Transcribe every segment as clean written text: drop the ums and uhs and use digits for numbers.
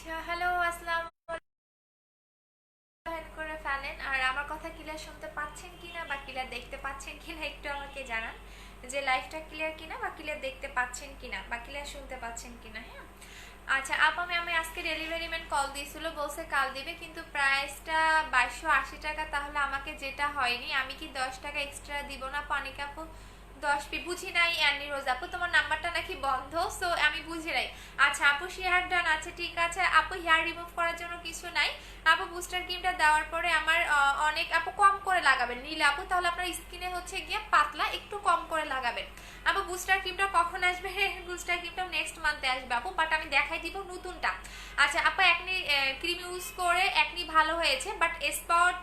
আচ্ছা, হ্যালো, আসসালামু আলাইকুম করে ফেলেন। আর আমার কথা ক্লিয়ার শুনতে পাচ্ছেন কিনা বা ক্লিয়ার দেখতে পাচ্ছেন কিনা একটু আমাকে জানান, যে লাইভটা ক্লিয়ার কিনা বা ক্লিয়ার দেখতে পাচ্ছেন কিনা বা ক্লিয়ার শুনতে পাচ্ছেন কিনা। হ্যাঁ, আচ্ছা আপু, আমি আজকে ডেলিভারি ম্যান কল দিয়েছিল, বলছে কাল দিবে, কিন্তু প্রাইসটা 2280 টাকা। তাহলে আমাকে যেটা হয়নি, আমি কি 10 টাকা এক্সট্রা দিব না পানি কাপড়? 10 পি বুঝি নাই। অ্যানি রোজ আপু, তোমার নাম্বারটা নাকি বন্ধ, সো আমি বুঝি নাই। আচ্ছা আপু, হেয়ার ডান আছে, ঠিক আছে আপু। হেয়ার রিমুভ করার জন্য কিছু নাই আপু। বুস্টার ক্রিমটা দেওয়ার পরে আমার অনেক আপু কম করে লাগাবেন নীলা আপু, তাহলে আপনার স্কিনে হচ্ছে গিয়ে পাতলা, একটু কম করে লাগাবেন আপু। বুস্টার ক্রিমটা কখন আসবে? বুস্টার ক্রিমটা নেক্সট মান্থে আসবে আপু, বাট আমি দেখাই দিব নতুনটা। আচ্ছা আপু, একনি ক্রিম ইউজ করে একনি ভালো হয়েছে, বাট স্পট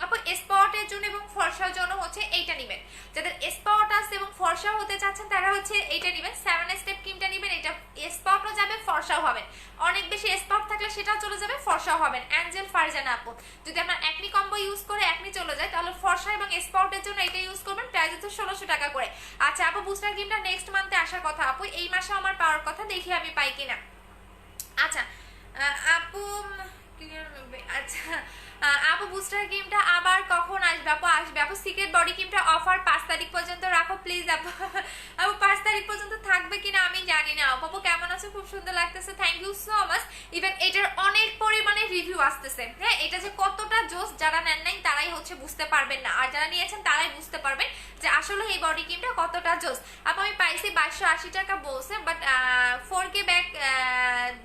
আপু, স্পটের জন্য এবং ফর্সার জন্য হচ্ছে এইটা নেবেন। যাদের স্পট আছে এবং ফর্সা হতে চাচ্ছেন তারা হচ্ছে এইটা নেবেন, 7 স্টেপ ক্রিমটা নেবেন। এটা স্পটও যাবে, ফর্সাও হবেন। অনেক বেশি স্পট থাকলে সেটাও চলে যাবে, ফর্সাও হবেন। অ্যাঞ্জেল ফারজানা আপু, যদি আপনার একনি কম্বো ইউজ করে একনি চলে যায়, তাহলে ফর্সা এবং স্পটের জন্য এটা ইউজ করবেন। প্রাইস হচ্ছে 1600 টাকা করে। আচ্ছা আপু, বুস্টার ক্রিমটা নেক্সট মান্থে আসার কথা আপু, এই মাসে আমার পাওয়ার কথা, দেখি আমি পাই কিনা। আচ্ছা আপু, আচ্ছা আপু, বুস্টার ক্রিমটা আবার কখন আসবে আপু? আসবে আপু। সিক্রেট বডি ক্রিমটা অফার 5 তারিখ পর্যন্ত রাখো প্লিজ আপু। আপু 5 তারিখ পর্যন্ত থাকবে কিনা আমি জানি না। আপু কেমন আছে? খুব সুন্দর লাগতেছে, thank you so much. Even এটার অনেক পরিমাণে রিভিউ আসতেছে। হ্যাঁ, এটা যে কতটা জোস, যারা নেন নাই তারাই হচ্ছে বুঝতে পারবেন না, আর যারা নিয়েছেন তারাই বুঝতে পারবেন যে আসলে এই বডি ক্রিমটা কতটা জোস। আপু আমি পাইছি 2280 টাকা বলছে, বাট 4K ব্যাগ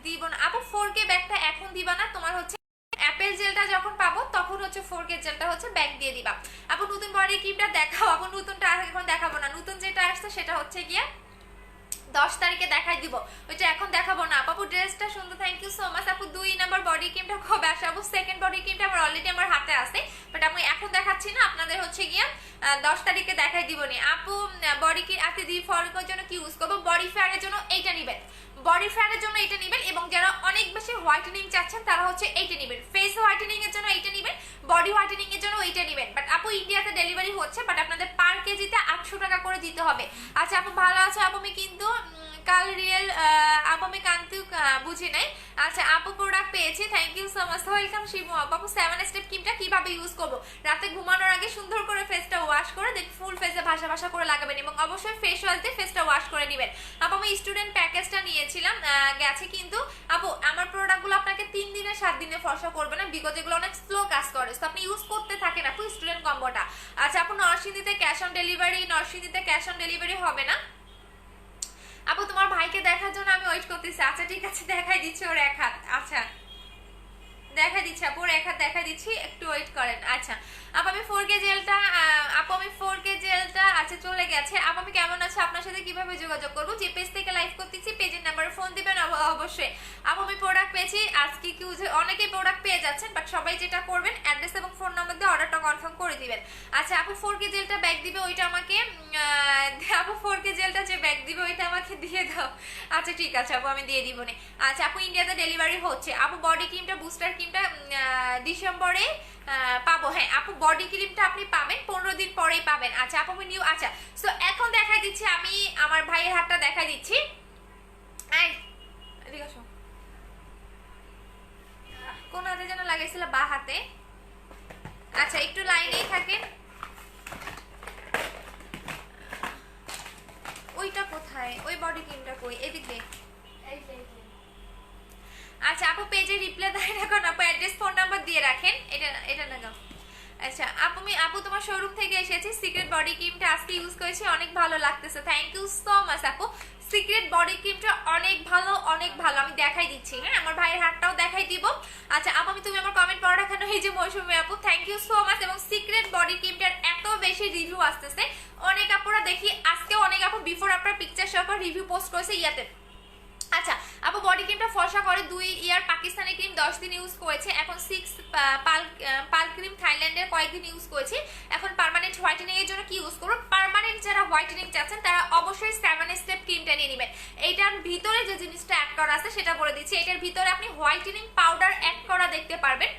দিব না আপু। 4K ব্যাগটা এখন দিবা না, তোমার হচ্ছে অ্যাপেল জেলটা যখন পাবো তখন হচ্ছে 4K জেলটা হচ্ছে ব্যাগ দিয়ে দিবা আপু। নতুন বডি ক্রিমটা দেখাও আপু। নতুনটা এখন দেখাবো না, নতুন যেটা আসছে সেটা হচ্ছে গিয়ে 10 তারিখে দেখাই দিব, ওইটা এখন দেখাবো না আপু। ড্রেসটা সুন্দর, থ্যাংক ইউ সো মাচ আপু। 2 নম্বর বডি ক্রিমটা কবে আসে আপু? সেকেন্ড বডি ক্রিমটা আমার অলরেডি আমার হাতে আছে, বাট আমি এখন দেখাচ্ছি না, আপনাদের হচ্ছে গিয়ে 10 তারিখে দেখাই দিব নি আপু। বডি কি আতে দি ফলকের জন্য কি ইউজ করবো? বডি ফেয়ারের জন্য এইটা নেবেন, বডি ফেয়ারের জন্য এইটা নেবেন। এবং যারা অনেক বেশি হোয়াইটেনিং চাচ্ছেন তারা হচ্ছে এইটা নেবেন। ফেস হোয়াইটেনিং এর জন্য এইটা নেবেন, বডি হোয়াইটেনিং এর জন্য এইটা নেবেন। বাট আপু ইন্ডিয়াতে ডেলিভারি হচ্ছে, বাট আপনাদের পার কেজিতে 800 টাকা করে দিতে হবে। আচ্ছা আপু ভালো আছে আপু, আমি কিন্তু কাল রিয়েল আপু, আমি কান্তু বুঝি নাই। আচ্ছা আপু, প্রোডাক্ট পেয়েছি, thank you so much, welcome Shibu আপু। 7 স্টেপ ক্রিমটা কিভাবে ইউজ করবো? রাতে ঘুমানোর আগে সুন্দর করে ফেসটা ওয়াশ করে দেন, ফুল ফেসে ভাসা ভাসা করে লাগাবেন, এবং অবশ্যই ফেস ওয়াশ দিয়ে ফেসটা ওয়াশ করে নেবেন আপু। আমি স্টুডেন্ট প্যাকেজটা নিয়েছিলাম, গেছে কিন্তু আপু। আমার প্রোডাক্টগুলো আপনাকে 3 দিনে 7 দিনে ফর্সা করবে না, বিকজ এগুলো অনেক স্লো কাজ করে, তো আপনি ইউজ করতে থাকেন আপু স্টুডেন্ট কম্বোটা। আচ্ছা আপু, নরসিংদীতে ক্যাশ অন ডেলিভারি? নরসিংদীতে ক্যাশ অন ডেলিভারি হবে না আপু। তোমার ভাইকে দেখার জন্য আমি ওয়েট করতেছি। আচ্ছা ঠিক আছে, দেখাই দিচ্ছি ওর এক হাত। আচ্ছা দেখা দিচ্ছি আপু, ওর এক হাত দেখা দিচ্ছি, একটু ওয়েট করেন। আচ্ছা আপু, আমি 4K জেলটা আপু, আমি 4K জেলটা আচ্ছা চলে গেছে আপু। আমি কেমন আছে, আপনার সাথে কিভাবে যোগাযোগ করবো? যে পেজ থেকে লাইভ করতেছি পেজের নাম্বারে ফোন দিবেন অবশ্যই আপু। আমি প্রোডাক্ট পেয়েছি আজকে, কি অনেকেই প্রোডাক্ট পেয়ে যাচ্ছেন, বাট সবাই যেটা করবেন অ্যাড্রেস এবং ফোন নাম্বার দিয়ে অর্ডারটা কনফার্ম করে দিবেন। আচ্ছা আপু, 4K জেলটা ব্যাগ দিবে, ওইটা আমাকে আপু 4K জেলটা যে ব্যাগ দিবে ওইটা আমাকে দিয়ে দাও। আচ্ছা ঠিক আছে আপু, আমি দিয়ে দিব না। আচ্ছা আপু, ইন্ডিয়াতে ডেলিভারি হচ্ছে আপু। বডি ক্রিমটা, বুস্টার ক্রিমটা ডিসেম্বরে পাবো। হ্যাঁ আপু, বডি ক্রিমটা আপনি পাবেন 15 দিন পরেই পাবেন। আচ্ছা আপু, আমি নিউ আচ্ছা সো এখন দেখাই দিচ্ছি, আমি আমার ভাইয়ের হাতটা দেখাই দিচ্ছি। আই এদিকে আসো। কোন হাতে যেন লাগাইছিল? বা হাতে। আচ্ছা একটু লাইনেই থাকেন। ওইটা কোথায়? ওই বডি ক্রিমটা কই? এদিকে। আচ্ছা আপু, পেজে রিপ্লাই দেয় না কেন আপু? অ্যাড্রেস ফোন নাম্বার দিয়ে রাখেন, এটা এটা না। আচ্ছা আপু, আমি আপু তোমার শোরুম থেকে এসেছি, সিক্রেট বডি ক্রিমটা আজকে ইউজ করেছি, অনেক ভালো লাগতেছে, থ্যাংক ইউ সো মাচ আপু। সিক্রেট বডি ক্রিমটা অনেক ভালো, অনেক ভালো। আমি দেখাই দিচ্ছি, হ্যাঁ আমার ভাইয়ের হাতটাও দেখাই দিব। আচ্ছা আপু, আমি তুমি আমার কমেন্ট পড়া কেন? এই যে মৌসুমী আপু, থ্যাংক ইউ সো মাচ। এবং সিক্রেট বডি ক্রিমটার এত বেশি রিভিউ আসতেছে, অনেক আপুরা দেখি আজকে, অনেক আপু বিফোর আফটার পিকচার সহ রিভিউ পোস্ট করেছে ইয়াতে। আচ্ছা আপু, বডি ক্রিমটা ফর্সা করে 2 ইয়ার। পাকিস্তানি ক্রিম 10 দিন ইউজ করেছে, এখন 6 পাল ক্রিম থাইল্যান্ডের কয়েকদিন ইউজ করেছি। এখন পার্মানেন্ট হোয়াইটেনিং এর জন্য কি ইউজ করবো? পার্মানেন্ট যারা হোয়াইটেনিং চাচ্ছেন তারা অবশ্যই 7 স্টেপ ক্রিমটা নিয়ে নেবেন। এইটার ভিতরে যে জিনিসটা অ্যাড করা আছে সেটা বলে দিচ্ছি। এটার ভিতরে আপনি হোয়াইটেনিং পাউডার অ্যাড করা দেখতে পারবেন,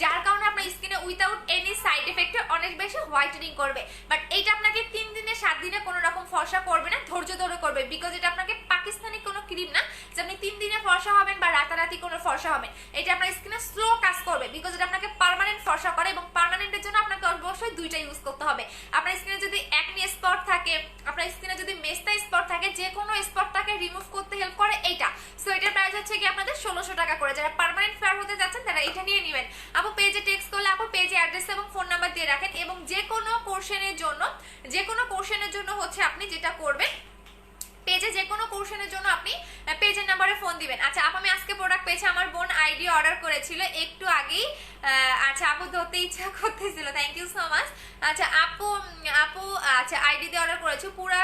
যার কারণে আপনার স্কিনে উইথাউট এনি সাইড এফেক্টে অনেক বেশি হোয়াইটেনিং করবে। বাট এইটা আপনাকে 3 দিনে 7 দিনে কোনো রকম ফর্সা করবে না, ধৈর্য ধরে করবে, বিকজ এটা আপনাকে পাকিস্তানি কোনো ক্রিম না যে আপনি 3 দিনে ফর্সা হবেন বা রাতারাতি কোনো ফর্সা হবেন, এটা আপনার স্কিনে স্লো কাজ করবে, বিকজ এটা আপনাকে পার্মানেন্ট ফর্সা করে, এবং পার্মানেন্টের জন্য আপনাকে অবশ্যই দুইটা ইউজ করতে হবে। আপনার স্কিনে যদি একনি স্পট থাকে, আপনার স্কিনে যদি মেস্তা স্পট থাকে, যে কোনো স্পটটাকে রিমুভ করতে হেল্প করে এইটা। সো এটার প্রাইস হচ্ছে কি আপনাদের 1600 টাকা করে। যারা পার্মানেন্ট ফেয়ার হতে যাচ্ছেন তারা এটা নিয়ে নেবেন। আপু পেজে টেক্সট করলে আপু পেজে অ্যাড্রেস এবং ফোন নাম্বার দিয়ে রাখেন, এবং যে কোনো কোর্শনের জন্য হচ্ছে আপনি যেটা করবেন, পেজে যে কোনো কোর্শনের জন্য আপনি পেজের নাম্বারে ফোন দিবেন। আচ্ছা আপু আমি আজকে প্রোডাক্ট পেয়েছি, আমার বোন আইডি অর্ডার করেছিল একটু আগেই। আচ্ছা আপু ধরতে ইচ্ছা করতেছিল, থ্যাংক ইউ সো মাচ। আচ্ছা আপু আচ্ছা আইডি দিয়ে অর্ডার করেছো, পুরা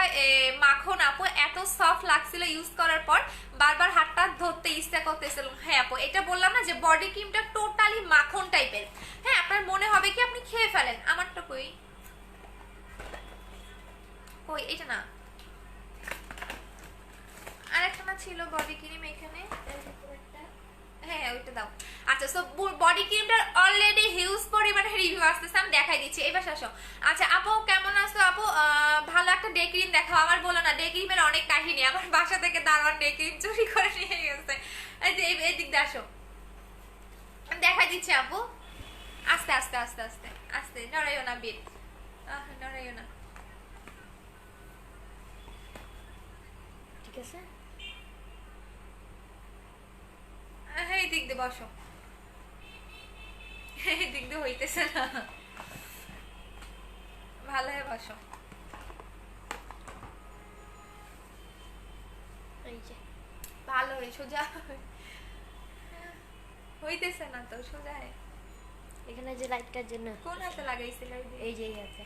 মাখন আপু, এত সফট লাগছিল ইউজ করার পর, বারবার হাতটা ধরতে ইচ্ছা করতেছিল। হ্যাঁ আপু এটা বললাম না যে বডি ক্রিমটা টোটালি মাখন টাইপের। হ্যাঁ আপনার মনে হবে কি আপনি খেয়ে ফেলেন। আমারটা কই এটা না, আরেকটা না ছিল বডি ক্রিম এখানে, হ্যাঁ ওইটা দাও। আচ্ছা সো বডি ক্রিমটার অলরেডি হিউজ পরিমাণে রিভিউ আসতেছে, আমি দেখাই দিচ্ছি। এবার আসো। আচ্ছা আপু কেমন আছো আপু? ভালো একটা ডে ক্রিম দেখাও। আমার বলো না, ডে ক্রিমের অনেক কাহিনী, আমার বাসা থেকে দারোয়ান ডে ক্রিম চুরি করে নিয়ে গেছে। এই যে এই দিক দিয়ে আসো, দেখাই দিচ্ছি আপু। আস্তে আস্তে আস্তে আস্তে আস্তে, নড়াইও না বিট, নড়াইও না, ঠিক আছে? এই দিক দিয়ে বসো, এই দিক দিয়ে হইতেছে না, ভালো হয়ে বসো। এই যে ভালো হয়ে সোজা হইতেছে না তো, সোজা এখানে যে লাইটটার জন্য কোন হাতে লাগাইছিল? এই যে এই হাতে,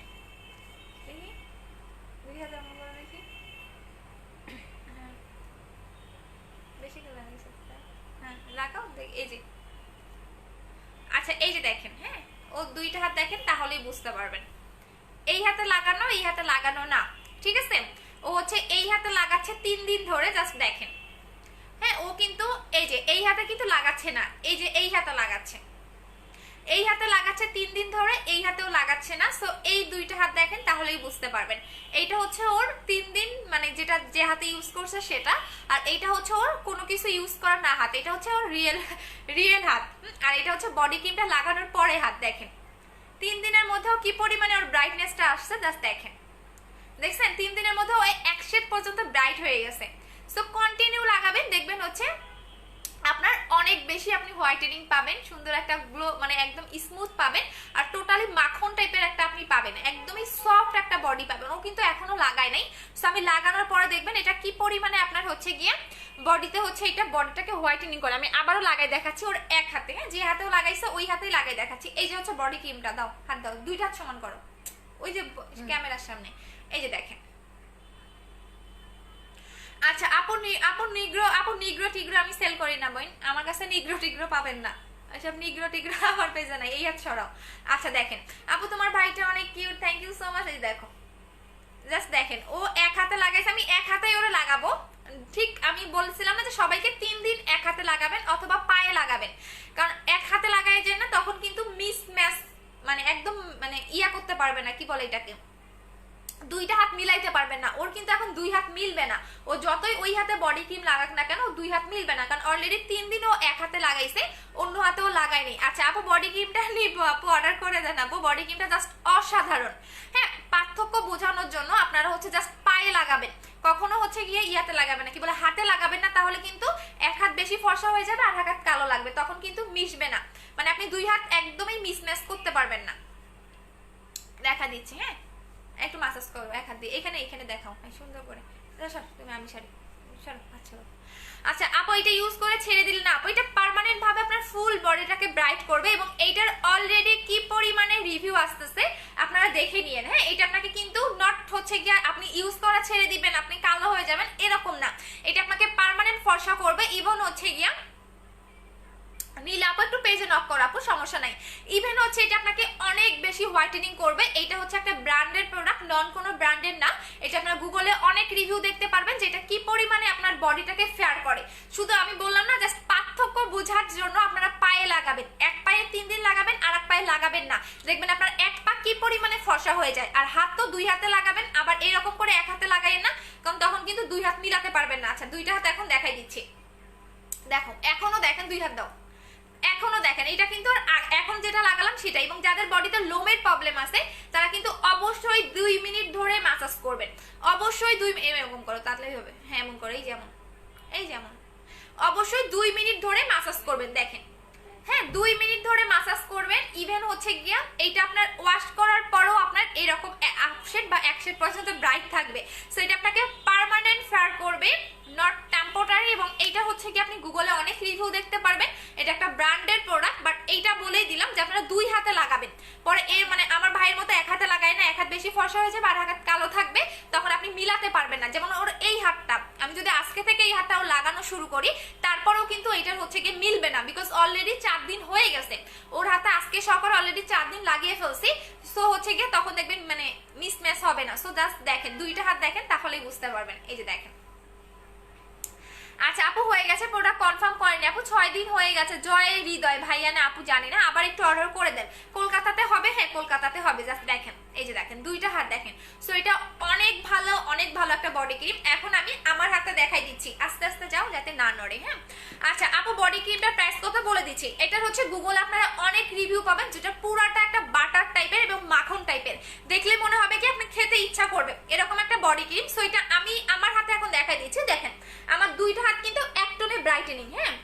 দেখি 2000 নম্বর দেখি, বেশি করে লাগাইছে, হ্যাঁ লাগাও এই যে। আচ্ছা এই যে দেখেন, হ্যাঁ ও দুইটা হাত দেখেন তাহলেই বুঝতে পারবেন। এই হাতে লাগানো, এই হাতে লাগানো না, ঠিক আছে? ও হচ্ছে এই হাতে লাগাচ্ছে 3 দিন ধরে, জাস্ট দেখেন। হ্যাঁ ও কিন্তু এই যে এই হাতে কিন্তু লাগাচ্ছে না, এই যে এই হাতে লাগাচ্ছে, এই হাতে লাগাচ্ছে 3 দিন ধরে, এই হাতেও লাগাচ্ছে না। সো এই দুইটা হাত দেখেন তাহলেই বুঝতে পারবেন। এইটা হচ্ছে ওর 3 দিন মানে যেটা যে হাতে ইউজ করছে সেটা, আর এইটা হচ্ছে ওর কোনো কিছু ইউজ করা না হাত, এটা হচ্ছে ওর রিয়েল হাত। আর এটা হচ্ছে বডি ক্রিমটা লাগানোর পরে হাত। দেখেন 3 দিনের মধ্যেও কি পরিমাণে ওর ব্রাইটনেসটা আসছে, জাস্ট দেখেন। দেখছেন 3 দিনের মধ্যে ওই 1 শেড পর্যন্ত ব্রাইট হয়ে গেছে। সো কন্টিনিউ লাগাবেন, দেখবেন হচ্ছে আপনার অনেক বেশি আপনি হোয়াইটেনিং পাবেন, সুন্দর একটা গ্লো, মানে একদম স্মুথ পাবেন, আর টোটালি মাখন টাইপের একটা আপনি পাবেন, একদমই সফট একটা বডি পাবেন। ও কিন্তু এখনো লাগায় নাই, সো আমি লাগানোর পরে দেখবেন এটা কি পরিমাণে আপনার হচ্ছে গিয়ে বডিতে হচ্ছে এটা বডিটাকে হোয়াইটেনিং করে। আমি আবারও লাগাই দেখাচ্ছি ওর এক হাতে, হ্যাঁ যে হাতেও লাগাইছে ওই হাতেই লাগাই দেখাচ্ছি। এই যে হচ্ছে বডি ক্রিমটা, দাও হাত দাও, দুইটা হাত সমান করো, ওই যে ক্যামেরার সামনে, এই যে দেখেন। আচ্ছা আপু নিগ্রো টিগ্রো আমি সেল করি না বোন, আমার কাছে নিগ্রো টিগ্রো পাবেন না, এসব নিগ্রো টিগ্রো আমার পেজে নাই, এই হাত ছড়াও। আচ্ছা দেখেন আপু তোমার ভাইটা অনেক cute, thank you so much. এই দেখো জাস্ট দেখেন, ও এক হাতে লাগাইছে, আমি এক হাতেই ওরে লাগাবো। ঠিক আমি বলছিলাম না যে সবাইকে 3 দিন এক হাতে লাগাবেন অথবা পায়ে লাগাবেন, কারণ এক হাতে লাগাই যায় না তখন কিন্তু মিস ম্যাচ, মানে একদম মানে ইয়া করতে পারবে না, কি বলে এটাকে, দুইটা হাত মিলাইতে পারবেন না। ওর কিন্তু এখন 2 হাত মিলবে না, ও যতই ওই হাতে বডি ক্রিম লাগাক না কেন 2 হাত মিলবে না, কারণ অলরেডি 3 দিন ও এক হাতে লাগাইছে, অন্য হাতেও লাগায়নি। আচ্ছা আপু বডি ক্রিমটা নিব, আপু অর্ডার করে দেন আপু, বডি ক্রিমটা জাস্ট অসাধারণ। হ্যাঁ পার্থক্য বোঝানোর জন্য আপনারা হচ্ছে জাস্ট পায়ে লাগাবেন, কখনো হচ্ছে গিয়ে ইয়াতে লাগাবেন না, কি বলে হাতে লাগাবেন না, তাহলে কিন্তু এক হাত বেশি ফর্সা হয়ে যাবে আর এক হাত কালো লাগবে, তখন কিন্তু মিশবে না, মানে আপনি 2 হাত একদমই মিসম্যাচ করতে পারবেন না। দেখা দিচ্ছি, হ্যাঁ একটু মাসাজ করো এক হাত দিয়ে, এখানে এখানে দেখাও সুন্দর করে, তুমি আমি শাড়ি সরো। আচ্ছা আচ্ছা আপু এটা ইউজ করে ছেড়ে দিলে না আপু, এটা পার্মানেন্ট ভাবে আপনার ফুল বডিটাকে ব্রাইট করবে, এবং এইটার অলরেডি কি পরিমাণে রিভিউ আসতেছে আপনারা দেখে নিয়েন। হ্যাঁ এটা আপনাকে কিন্তু নট হচ্ছে গিয়ে আপনি ইউজ করা ছেড়ে দিবেন আপনি কালো হয়ে যাবেন এরকম না, এটা আপনাকে পার্মানেন্ট ফর্সা করবে। ইভেন হচ্ছে গিয়া নীলা আপু একটু পেজে নক করো আপু, সমস্যা নাই। ইভেন হচ্ছে এটা আপনাকে অনেক বেশি হোয়াইটেনিং করবে, এটা হচ্ছে একটা ব্র্যান্ডের প্রোডাক্ট, নন কোনো ব্র্যান্ডের না। এটা আপনারা গুগলে অনেক রিভিউ দেখতে পারবেন যে এটা কি পরিমাণে আপনার বডিটাকে ফেয়ার করে। শুধু আমি বললাম না, জাস্ট পার্থক্য বোঝার জন্য আপনারা পায়ে লাগাবেন, এক পায়ে 3 দিন লাগাবেন আর এক পায়ে লাগাবেন না, দেখবেন আপনার এক পা কি পরিমাণে ফর্সা হয়ে যায়। আর হাত তো 2 হাতে লাগাবেন, আবার এরকম করে এক হাতে লাগাইন না, কারণ তখন কিন্তু 2 হাত মিলাতে পারবেন না। আচ্ছা 2টা হাত এখন দেখাই দিচ্ছি, দেখো এখনো দেখেন, 2 হাত দাও, এখনো দেখেন এটা কিন্তু এখন যেটা লাগালাম সেটা। এবং যাদের বডিতে লোমের প্রবলেম আছে তারা কিন্তু অবশ্যই 2 মিনিট ধরে ম্যাসাজ করবেন, অবশ্যই 2 মিনিট। এরকম করো তাহলেই হবে, হ্যাঁ এমন করো, এই যেমন অবশ্যই 2 মিনিট ধরে ম্যাসাজ করবেন। দেখেন হ্যাঁ 2 মিনিট ধরে ম্যাসাজ করবেন। ইভেন হচ্ছে গিয়া এইটা আপনার ওয়াশ করার পরও আপনার এরকম আপশেড বা 1% পর্যন্ত ব্রাইট থাকবে। সো এটা আপনাকে পার্মানেন্ট ফেয়ার করবে, নট টেম্পোরারি। এবং এইটা হচ্ছে কি আপনি গুগলে অনেক রিভিউ দেখতে পারবেন, এটা একটা ব্র্যান্ডেড প্রোডাক্ট। বাট এইটা বলেই দিলাম যে আপনারা 2 হাতে লাগাবেন। পরে এর মানে আমার ভাইয়ের মতো 1 হাতে লাগায় না, 1 হাত বেশি ফর্সা হয়ে যাবে আর 1 হাত কালো থাকবে, তখন আপনি মিলাতে পারবেন না। যেমন ওর এই হাতটা, আমি যদি আজকে থেকে এই হাতটাও লাগানো শুরু করি তারপরেও কিন্তু এটার হচ্ছে কি মিলবে না, বিকজ অলরেডি 4 দিন হয়ে গেছে ওর হাতে। আজকে সকালে অলরেডি 4 দিন লাগিয়ে ফেলছি। সো হচ্ছে গিয়ে তখন দেখবেন মানে মিসম্যাচ হবে না। সো জাস্ট দেখেন, 2টা হাত দেখেন তাহলেই বুঝতে পারবেন। এই যে দেখেন। আচ্ছা আপু হয়ে গেছে, প্রোডাক্ট কনফার্ম করেনি আপু, 6 দিন হয়ে গেছে। জয় হৃদয় ভাইয়া না আপু জানি না, আবার একটু অর্ডার করে দেন। কলকাতাতে হবে, হ্যাঁ কলকাতাতে হবে। জাস্ট দেখেন, এই যে দেখেন 2টা হাত দেখেন। সো এটা অনেক ভালো, অনেক ভালো একটা বডি ক্রিম। এখন আমি আমার হাতে দেখাই দিচ্ছি, আস্তে আস্তে যাও যাতে না নড়ে। হ্যাঁ আচ্ছা আপু বডি ক্রিমটার প্রাইস কত বলে দিচ্ছি। এটার হচ্ছে গুগল আপনারা অনেক রিভিউ পাবেন, যেটা পুরাটা একটা বাটার টাইপের এবং মাখন টাইপের, দেখলে মনে হবে কি আপনি খেতে ইচ্ছা করবে এরকম একটা বডি ক্রিম। সো এটা আমি আমার হাতে এখন দেখাই দিচ্ছি। দেখেন আমার 2টা হাত কিন্তু এক টোনে ব্রাইটেনিং। হ্যাঁ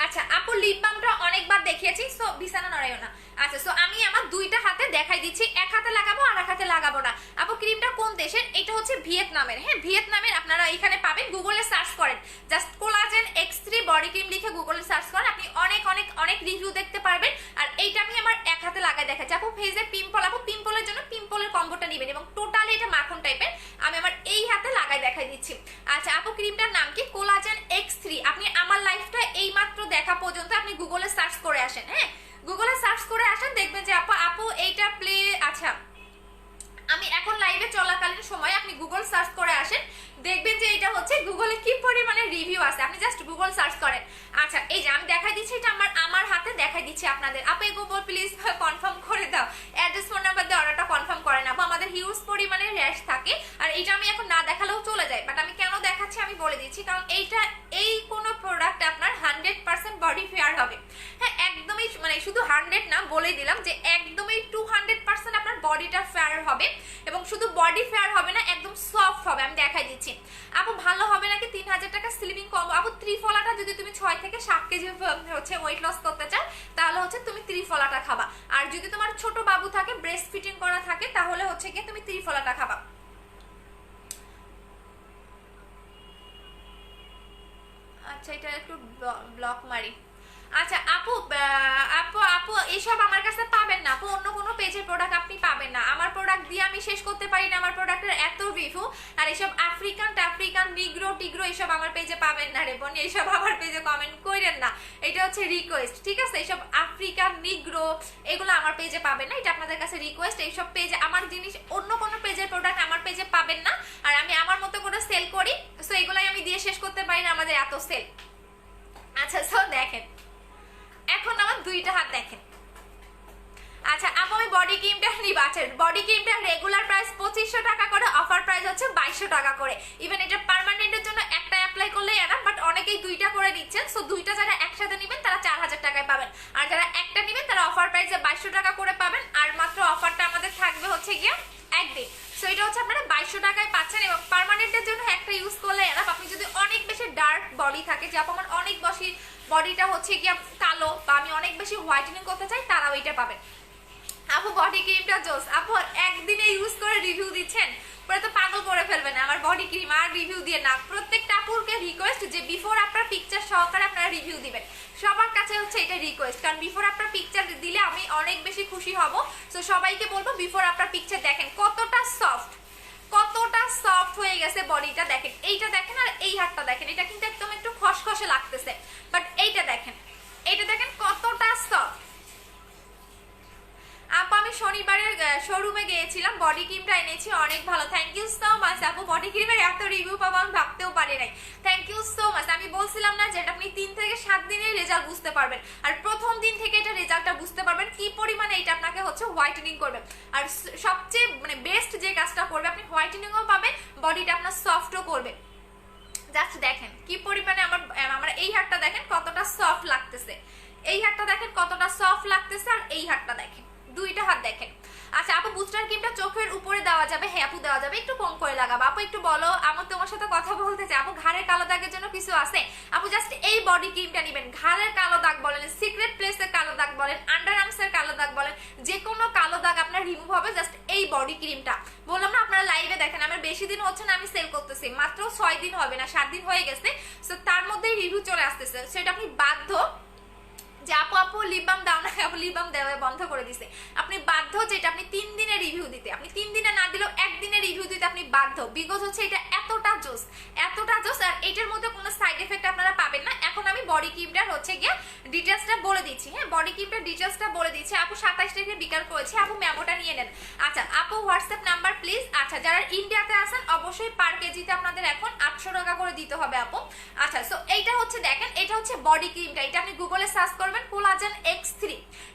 আচ্ছা আপু লিপ বামটা অনেকবার দেখিয়েছি, সো বিছানা নড়াইও না। আচ্ছা সো আমি আমার 2টা হাতে দেখাই দিচ্ছি, 1 হাতে লাগাবো আর 1 হাতে লাগাবো না। আপু ক্রিমটা কোন দেশের? এটা হচ্ছে ভিয়েতনামের। হ্যাঁ ভিয়েতনামের, আপনারা এখানে পাবেন, গুগলে সার্চ করেন just collagen X3 body cream লিখে গুগলে সার্চ করেন, আপনি অনেক অনেক অনেক রিভিউ দেখতে পারবেন। আর এইটা আমি আমার 1 হাতে লাগাই দেখাচ্ছি। আপু ফেজে পিম্পল, আপু পিম্পলের জন্য পিম্পলের কম্বোটা নেবেন এবং টোটালি এটা মাখন টাইপের, আমি আমার এই হাতে লাগাই দেখাই দিচ্ছি। আচ্ছা আপু ক্রিমটার নাম কি? Collagen X3। আপনি আমার লাইফটা এই মাত্র দেখা পর্যন্ত আপনি গুগলে সার্চ করে আসেন। হ্যাঁ গুগলে সার্চ করে আসেন, দেখবেন যে আপু এইটা প্লে। আচ্ছা আমি এখন লাইভে চলাকালীন সময় আপনি গুগল সার্চ করে আসেন, দেখবেন যে এটা হচ্ছে গুগলে কি পরিমাণে রিভিউ আছে, আপনি জাস্ট গুগল সার্চ করেন। আচ্ছা এই যে আমি দেখাই দিচ্ছি, এটা আমার হাতে দেখাই দিচ্ছি আপনাদের। আপু গুগল প্লিজ কনফার্ম করে দাও, অ্যাড্রেস ফোন নাম্বার দিয়ে অর্ডারটা কনফার্ম করেন। আপু আমাদের হিউজ পরিমাণে র্যাশ থাকে, আর এটা আমি এখন না দেখালেও চলে যায়, বাট আমি কেন দেখাচ্ছি আমি বলে দিচ্ছি, কারণ এইটা এই কোনো প্রোডাক্ট আপনার 100% বডি ফেয়ার হবে। হ্যাঁ একদমই মানে শুধু 100 না, বলে দিলাম যে একদমই 200% আপনার বডিটা ফেয়ার হবে। এবং শুধু বডি ফেয়ার হবে না, একদম সফট হবে। আমি দেখাই দিচ্ছি। আপু ভালো হবে নাকি 3000 টাকা স্লিপিং কম্বো? আপু ত্রিফলাটা যদি তুমি 6 থেকে 7 কেজি হচ্ছে ওয়েট লস করতে চাও তাহলে হচ্ছে তুমি ত্রিফলাটা খাবা। আর যদি তোমার ছোট বাবু থাকে, ব্রেস্ট ফিটিং করা থাকে, তাহলে হচ্ছে কি তুমি ত্রিফলাটা খাবা। আচ্ছা এটা একটু ব্লক মারি। আচ্ছা আপু আপু আপু এসব আমার কাছে পাবেন না আপু, অন্য কোনো পেজের প্রোডাক্ট আপনি পাবেন না। আমার প্রোডাক্ট দিয়ে আমি শেষ করতে পারি না, আমার প্রোডাক্টের এত রিভিউ। আর এসব আফ্রিকান নিগ্রো টিগ্রো এসব আমার পেজে পাবেন না রে বোন, এসব আমার পেজে কমেন্ট করেন না, এটা হচ্ছে রিকোয়েস্ট, ঠিক আছে? এসব আফ্রিকান নিগ্রো এগুলো আমার পেজে পাবেন না, এটা আপনাদের কাছে রিকোয়েস্ট। এইসব পেজে আমার জিনিস, অন্য কোনো পেজের প্রোডাক্ট আমার পেজে পাবেন না। আর আমি আমার মতো করে সেল করি, সো এগুলাই আমি দিয়ে শেষ করতে পারি না, আমাদের এত সেল। আচ্ছা সো দেখেন এখন আমার 2টা হাত দেখেন। আচ্ছা আপু আমি বডি ক্রিমটা নিব। আচ্ছা বডি ক্রিমটা রেগুলার প্রাইস 2500 টাকা করে, অফার প্রাইস হচ্ছে 2200 টাকা করে। ইভেন এটা পার্মানেন্টের জন্য একটা অ্যাপ্লাই করলেই এনাফ, বাট অনেকেই 2টা করে দিচ্ছেন। সো 2টা যারা একসাথে নেবেন তারা 4000 টাকায় পাবেন, আর যারা একটা নেবেন তারা অফার প্রাইসে 2200 টাকা করে পাবেন। আর মাত্র অফারটা আমাদের থাকবে হচ্ছে গিয়ে একদিন। সো এটা হচ্ছে আপনারা 2200 টাকায় পাচ্ছেন এবং পার্মানেন্টের জন্য একটা ইউজ করলে এনাফ। আপনি যদি অনেক বেশি ডার্ক বডি থাকে, যে আমার অনেক বেশি বডিটা হচ্ছে গিয়ে কালো বা আমি অনেক বেশি হোয়াইটেনিং করতে চাই, তারাও এটা পাবেন। আপু বডি ক্রিমটা জোস। আপু একদিনে ইউজ করে রিভিউ দিচ্ছেন, পরে তো পাগল করে ফেলবেন আমার বডি ক্রিম, আর রিভিউ দিয়ে না। প্রত্যেকটা আপুরকে রিকোয়েস্ট যে বিফোর আপনার পিকচার সহকারে আপনারা রিভিউ দিবেন, সবার কাছে হচ্ছে এটা রিকোয়েস্ট, কারণ বিফোর আপনার পিকচার দিলে আমি অনেক বেশি খুশি হব। সো সবাইকে বলবো বিফোর আপনার পিকচার দেখেন কতটা সফট, কতটা সফট হয়ে গেছে বডিটা। দেখেন এইটা দেখেন আর এই হাতটা দেখেন, এটা কিন্তু একদম একটু খসখসে লাগতেছে, বাট এইটা দেখেন, এইটা দেখেন কতটা সফট। আপু আমি শনিবারের শোরুমে গিয়েছিলাম, বডি ক্রিমটা এনেছি, অনেক ভালো। থ্যাংক ইউ সো মাচ আপু, বডি ক্রিমের এত রিভিউ পাবো আমি ভাবতেও পারি নাই। Thank you so much. আমি বলছিলাম না যে এটা আপনি 3 থেকে 7 দিনের রেজাল্ট বুঝতে পারবেন, আর প্রথম দিন থেকে এটা রেজাল্টটা বুঝতে পারবেন কি পরিমাণে এটা আপনাকে হচ্ছে হোয়াইটেনিং করবে। আর সবচেয়ে মানে বেস্ট যে কাজটা করবে, আপনি হোয়াইটেনিংও পাবেন, বডিটা আপনার সফটও করবে। জাস্ট দেখেন কি পরিমাণে আমার আমার এই হাতটা দেখেন কতটা সফট লাগতেছে, এই হাতটা দেখেন কতটা সফট লাগতেছে, আর এই হাতটা দেখেন, দুইটা হাত দেখেন। আচ্ছা আপু বুস্টার ক্রিমটা চোখের উপরে দেওয়া যাবে? হ্যাঁ আপু দেওয়া যাবে, একটু কম করে লাগাবো। আপু একটু বলো, আমার তোমার সাথে কথা বলতে চাই। আপু ঘাড়ের কালো দাগের জন্য কিছু আছে? আপু জাস্ট এই বডি ক্রিমটা নেবেন। ঘাড়ের কালো দাগ বলেন, সিক্রেট প্লেসের কালো দাগ বলেন, আন্ডার আর্মসের কালো দাগ বলেন, যে কোনো কালো দাগ আপনার রিমুভ হবে জাস্ট এই বডি ক্রিমটা। বললাম না আপনারা লাইভে দেখেন, আমার বেশি দিন হচ্ছে না আমি সেল করতেছি, মাত্র 6 দিন হবে না, 7 দিন হয়ে গেছে। সো তার মধ্যেই রিভিউ চলে আসতেছে, সেটা আপনি বাধ্য যে আপু আপু লিপ বাম দাও না, আপু লিপ বাম দেওয়া বন্ধ করে দিছে। আপনি বাধ্য যেটা আপনি 3 দিনে রিভিউ দিতে, আপনি 3 দিনে না দিলেও 1 দিনে রিভিউ দিতে আপনি বাধ্য, বিকজ হচ্ছে এটা এতটা জোস, এতটা জোস। আর এটার মধ্যে কোনো সাইড এফেক্ট আপনারা পাবেন না। এখন আমি বডি ক্রিমটার হচ্ছে গিয়ে ডিটেলসটা বলে দিচ্ছি। হ্যাঁ বডি ক্রিমটার ডিটেলসটা বলে দিচ্ছি। আপু 27 তারিখে বিকাল করেছে, আপু মেমোটা নিয়ে নেন। আচ্ছা আপু হোয়াটসঅ্যাপ নাম্বার প্লিজ। আচ্ছা যারা ইন্ডিয়াতে আছেন অবশ্যই পার কেজিতে আপনাদের এখন 800 টাকা করে দিতে হবে আপু। আচ্ছা সো এইটা হচ্ছে দেখেন, এটা হচ্ছে বডি ক্রিমটা, এটা আপনি গুগলে সার্চ করবেন কোলাজেন X3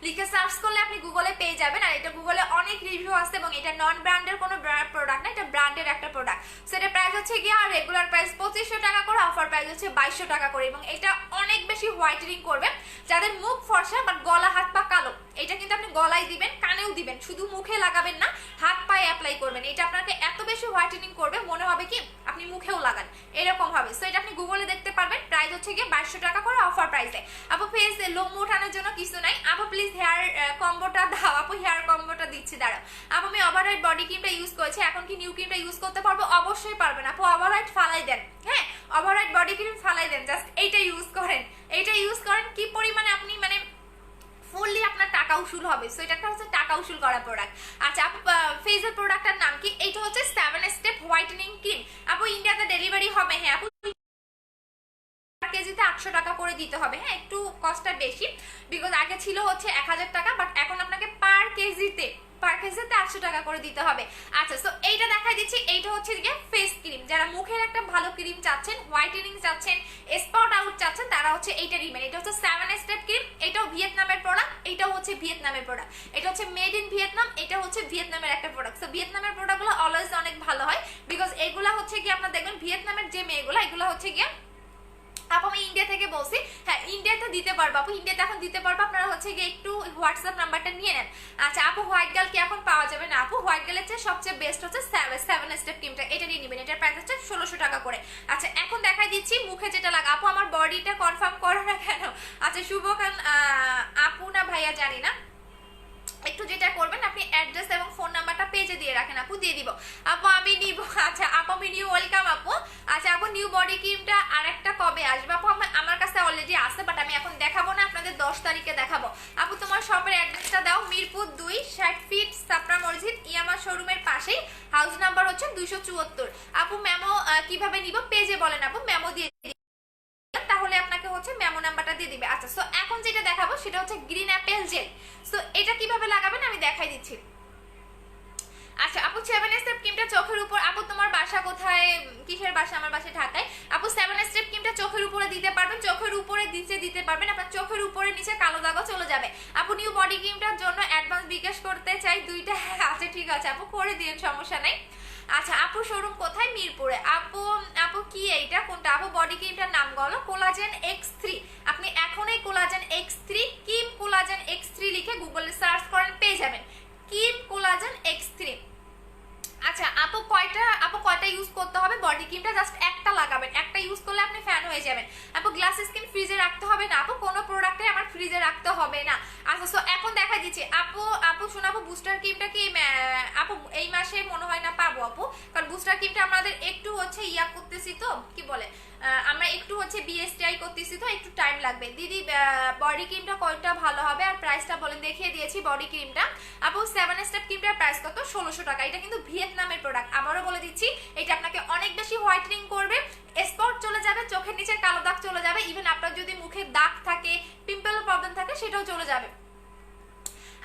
লিখে সার্চ করলে আপনি গুগলে পেয়ে যাবেন। আর এটা গুগলে অনেক রিভিউ আছে এবং এটা নন ব্র্যান্ডের কোনো প্রোডাক্ট না, এটা ব্র্যান্ডের একটা প্রোডাক্ট। সেটা প্রাইস হচ্ছে গিয়ে আর রেগুলার প্রাইস 2500 টাকা করে, অফার প্রাইস হচ্ছে 2200 টাকা করে। এবং এটা অনেক বেশি হোয়াইটেনিং করবে যাদের মুখ ফর্সা বাট গলা হাত পা কালো। এটা কিন্তু আপনি গলায় দিবেন, কানেও দিবেন, শুধু মুখে লাগাবেন না, হাত পায়ে অ্যাপ্লাই করবেন। এটা আপনাকে এত বেশি হোয়াইটেনিং করবে মনে হবে কি আপনি মুখেও লাগান, এরকম হবে। সো এটা আপনি গুগলে দেখতে পারবেন, প্রাইস হচ্ছে গিয়ে 2200 টাকা করে অফার প্রাইসে। আপু ফেস লোম ওঠানোর জন্য কিছু নাই আপু, প্লিজ হেয়ার কম্বোটা দাও আপু, হেয়ার কম্বোটা দিচ্ছি দাঁড়াও আপু। আমি ওভাররাইট বডি ক্রিমটা ইউজ করেছি, এখন কি নিউ ক্রিমটা ইউজ করতে পারবো? অবশ্যই পারবেন আপু, ওভাররাইট ফালাই দেন। হ্যাঁ ওভাররাইট বডি ক্রিম ফালাই দেন, জাস্ট এইটা ইউজ করেন, এইটা ইউজ করেন। কি পরিমাণে আপনি মানে ফুললি আপনার টাকা উসুল হবে। সো এটা একটা হচ্ছে টাকা উসুল করা প্রোডাক্ট। আচ্ছা আপু ফেজের প্রোডাক্টটার নাম কি? এইটা হচ্ছে 7 স্টেপ হোয়াইটেনিং ক্রিম। আপু ইন্ডিয়াতে ডেলিভারি হবে? হ্যাঁ আপু কেজিতে 800 টাকা করে দিতে হবে। হ্যাঁ একটু কস্টটা বেশি, বিকজ আগে ছিল হচ্ছে 1000 টাকা, বাট এখন আপনাকে পার কেজিতে 800 টাকা করে দিতে হবে। আচ্ছা সো এইটা দেখাই দিচ্ছি, এইটা হচ্ছে গিয়ে ফেস ক্রিম। যারা মুখের একটা ভালো ক্রিম চাচ্ছেন, হোয়াইটেনিং চাচ্ছেন, স্পট আউট চাচ্ছেন, তারা হচ্ছে এইটা নেবেন। এটা হচ্ছে 7 স্টেপ ক্রিম, এটাও ভিয়েতনামের প্রোডাক্ট, এটাও হচ্ছে ভিয়েতনামের প্রোডাক্ট। এটা হচ্ছে মেড ইন ভিয়েতনাম, এটা হচ্ছে ভিয়েতনামের একটা প্রোডাক্ট। সো ভিয়েতনামের প্রোডাক্টগুলো অলওয়েজ অনেক ভালো হয়, বিকজ এগুলা হচ্ছে গিয়ে আপনার দেখবেন ভিয়েতনামের যে মেয়েগুলো, এগুলো হচ্ছে গিয়ে আপু আমি ইন্ডিয়া থেকে বলছি। হ্যাঁ ইন্ডিয়াতে দিতে পারবো আপু, ইন্ডিয়াতে এখন দিতে পারবো। আপনারা হচ্ছে গিয়ে একটু হোয়াটসঅ্যাপ নাম্বারটা নিয়ে নেন। আচ্ছা আপু হোয়াইট গার্ল কি এখন পাওয়া যাবে না? আপু হোয়াইট গার্লের চেয়ে সবচেয়ে বেস্ট হচ্ছে 7 স্টেপ ক্রিমটা, এটা নিয়ে নেবেন, এটার প্রাইস হচ্ছে 1600 টাকা করে। আচ্ছা এখন দেখাই দিচ্ছি মুখে যেটা লাগা। আপু আমার বডিটা কনফার্ম করো না কেন? আচ্ছা শুভ খান আপু না ভাইয়া জানি না, একটু যেটা করবেন আপনি অ্যাড্রেস এবং ফোন নাম্বারটা পেজে দিয়ে রাখেন আপু, দিয়ে দিব আপু আমি নিব। আচ্ছা আপু আমি নিউ ওয়েলকাম আপু। আচ্ছা আপু নিউ বডি ক্রিমটা আরেকটা কবে আসবে? আপু আমার কাছে অলরেডি আছে, বাট আমি এখন দেখাবো না, আপনাদের 10 তারিখে দেখাবো। আপু তোমার শপের অ্যাড্রেসটা দাও। মিরপুর 2 60 ফিট সাপড়া মসজিদ ইয়ামা শোরুমের পাশেই, হাউস নাম্বার হচ্ছে 274। আপু মেমো কিভাবে নিব? পেজে বলেন আপু, মেমো দিয়ে তাহলে আপনাকে হচ্ছে মেমো নাম্বারটা দিয়ে দিবে। আচ্ছা সো এখন যেটা দেখাবো সেটা হচ্ছে গ্রিন অ্যাপেল জেল। সো এটা কিভাবে লাগাবেন আমি দেখাই দিচ্ছি। আচ্ছা আপু 7 স্টেপ ক্রিমটা চোখের উপর। আপু তোমার বাসা কোথায়, কিসের বাসা? আমার বাসা ঢাকায়। আপু 7 স্টেপ ক্রিমটা চোখের উপরে দিতে পারবেন, চোখের উপরে নিচে দিতে পারবেন, আপনার চোখের উপরে নিচে কালো দাগও চলে যাবে। আপু নিউ বডি ক্রিমটার জন্য অ্যাডভান্স বিকাশ করতে চাই 2টা। আচ্ছা ঠিক আছে আপু করে দিন, সমস্যা নেই। আচ্ছা আপু শোরুম কোথায়? মিরপুরে। আপু আপু কি এইটা কোনটা? আপু বডি ক্রিমটার নাম বলো। Collagen X3। আপনি এখন এই collagen X3 Kim collagen X3 লিখে গুগলে সার্চ করেন, পেয়ে যাবেন কিম কোলাজেন X3। আচ্ছা আপু কয়টা ইউজ করতে হবে? বডি ক্রিমটা জাস্ট একটা লাগাবেন, একটা ইউজ করলে আপনি ফ্যান হয়ে যাবেন। আপু গ্লাস স্কিন ফ্রিজে রাখতে হবে না? আপু কোনো প্রোডাক্টে আমার ফ্রিজে রাখতে হবে না। আচ্ছা সো এখন দেখা দিচ্ছি আপু শোনাবো বুস্টার ক্রিমটা কি আপু এই মাসে মনে হয় না পাবো আপু, কারণ বুস্টার ক্রিমটা আমাদের একটু হচ্ছে ইয়া করতেছি তো কি বলে আমরা একটু হচ্ছে বিএসটিআই করতেছি তো একটু টাইম লাগবে। দিদি বডি ক্রিমটা কয়টা ভালো হবে আর প্রাইসটা বলেন? দেখিয়ে দিয়েছি বডি ক্রিমটা। আপু 7 স্টেপ ক্রিমটার প্রাইস কত? 1600 টাকা। এটা কিন্তু ভিয়েতনামের প্রোডাক্ট, আবারও বলে দিচ্ছি এটা আপনাকে অনেক বেশি হোয়াইটেনিং করবে, স্পট চলে যাবে, চোখের নিচের কালো দাগ চলে যাবে, ইভেন আপনার যদি মুখে দাগ থাকে, পিম্পলের প্রবলেম থাকে সেটাও চলে যাবে।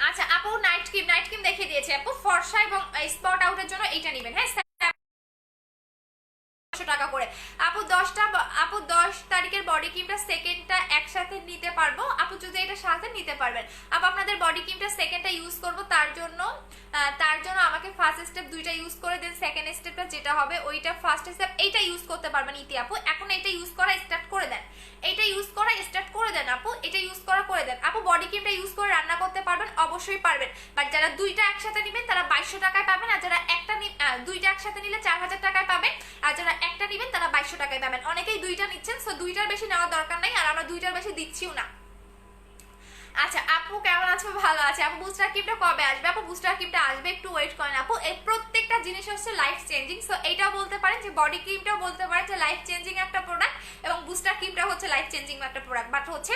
আচ্ছা আপু নাইট ক্রিম দেখিয়ে দিয়েছে আপু, ফর্সা এবং স্পট আউটের জন্য এইটা নেবেন। হ্যাঁ টাকা করে। আপু 10 তারিখের বডি ক্রিমটা সেকেন্ডটা একসাথে নিতে পারবো? আপু যদি এটা সাথে নিতে পারবেন। আপু আপনাদের বডি ক্রিমটা সেকেন্ডটা ইউজ করব, তার জন্য আমাকে ফার্স্ট স্টেপ দুইটা ইউজ করে দেন, সেকেন্ড স্টেপটা যেটা হবে ওইটা ফার্স্ট স্টেপ এইটা ইউজ করতে পারবেন ইতি আপু। এখন এটা ইউজ করা স্টার্ট করে দেন, এটা ইউজ করা স্টার্ট করে দেন আপু, এটা ইউজ করা করে দেন আপু। বডি ক্রিমটা ইউজ করে রান্না করতে পারবেন? অবশ্যই পারবেন, বাট যারা দুইটা একসাথে নেবেন তারা 2200 টাকায় পাবেন, আর যারা দুইটা একসাথে নিলে 4000 টাকায় পাবেন, আর যারা একটা নেবেন তারা 2200 টাকায় পাবেন। অনেকেই দুইটা নিচ্ছেন, সো দুইটার বেশি নেওয়ার দরকার নাই, আর আমরা দুইটার বেশি দিচ্ছিও না। আচ্ছা আপু কেমন আছো? ভালো আছে আপু। বুস্টার ক্রিমটা কবে আসবে? আপু বুস্টার ক্রিমটা আসবে, একটু ওয়েট করেন আপু। এই প্রত্যেকটা জিনিস হচ্ছে লাইফ চেঞ্জিং, সো এইটাও বলতে পারেন যে বডি ক্রিমটাও বলতে পারেন যে লাইফ চেঞ্জিং একটা প্রোডাক্ট, এবং বুস্টার ক্রিমটা হচ্ছে লাইফ চেঞ্জিং একটা প্রোডাক্ট। বাট হচ্ছে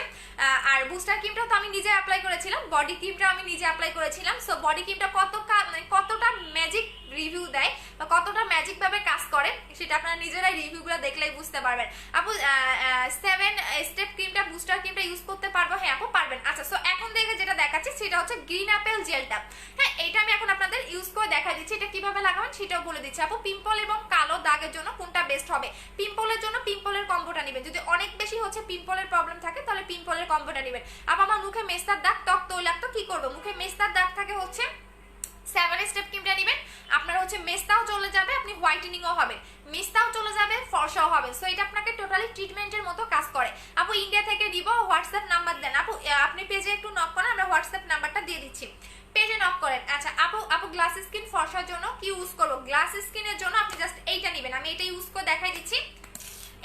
আর বুস্টার ক্রিমটাও তো আমি নিজে অ্যাপ্লাই করেছিলাম, বডি ক্রিমটাও আমি নিজে অ্যাপ্লাই করেছিলাম। সো বডি ক্রিমটা কতটা ম্যাজিক রিভিউ দেয় বা কতটা ম্যাজিক ভাবে কাজ করে সেটা আপনারা নিজেরাই রিভিউগুলো দেখলেই বুঝতে পারবেন। আপু 7 স্টেপ ক্রিমটা বুস্টার ক্রিমটা ইউজ করতে পারবো? হ্যাঁ আপু পারবেন। আচ্ছা সো এখন দেখে যেটা দেখাচ্ছি সেটা হচ্ছে গ্রিন অ্যাপেল জেলটা। হ্যাঁ এটা আমি এখন আপনাদের ইউজ করে দেখা দিচ্ছি, এটা কিভাবে লাগাবেন সেটাও বলে দিচ্ছি আপু। পিম্পল এবং কালো দাগের জন্য কোনটা বেস্ট হবে? পিম্পলের জন্য পিম্পলের কম্বোটা নেবেন, যদি অনেক বেশি হচ্ছে পিম্পলের প্রবলেম থাকে তাহলে পিম্পলের কম্বোটা নেবেন। আপু আমার মুখে মেস্তার দাগ, ত্বক তৈলাক্ত, কি করবো? মুখে মেস্তার দাগ থাকে হচ্ছে 7 স্টেপ ক্রিমটা নেবেন, আপনার হচ্ছে মেস্তাও চলে যাবে, আপনি হোয়াইটেনিংও হবে, মেস্তাও চলে যাবে, ফর্সাও হবে। সো এটা আপনাকে টোটালি ট্রিটমেন্টের মতো কাজ করে। আপু ইন্ডিয়া থেকে দিব, হোয়াটসঅ্যাপ নাম্বার দেন আপু। আপনি পেজে একটু নক করেন, আমরা হোয়াটসঅ্যাপ নাম্বারটা দিয়ে দিচ্ছি, পেজে নক করেন। আচ্ছা আপু গ্লাস স্কিন ফর্সার জন্য কি ইউজ করবো? গ্লাস স্কিনের জন্য আপনি জাস্ট এইটা নেবেন, আমি এটা ইউজ করে দেখাই দিচ্ছি।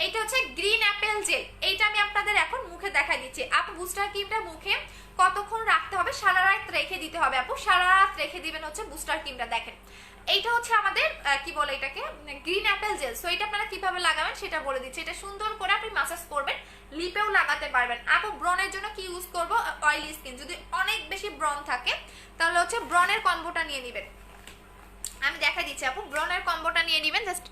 এইটা হচ্ছে গ্রিন অ্যাপেল জেল, এইটা আমি আপনাদের এখন মুখে দেখাই দিচ্ছি। আপু বুস্টার ক্রিমটা মুখে কতক্ষণ রাখতে হবে? সারা রাত রেখে দিতে হবে আপু, সারা রাত রেখে দিবেন হচ্ছে বুস্টার ক্রিমটা। দেখেন এইটা হচ্ছে আমাদের কি বলে এটাকে, গ্রিন অ্যাপেল জেল। সো এটা আপনারা কিভাবে লাগাবেন সেটা বলে দিচ্ছি। এটা সুন্দর করে আপনি ম্যাসাজ করবেন, লিপেও লাগাতে পারবেন। আপু ব্রনের জন্য কি ইউজ করব? অয়েলি স্কিন, যদি অনেক বেশি ব্রন থাকে তাহলে হচ্ছে ব্রনের কম্বোটা নিয়ে নেবেন, আমি দেখাই দিচ্ছি আপু। ব্রনের কম্বোটা নিয়ে নেবেন, জাস্ট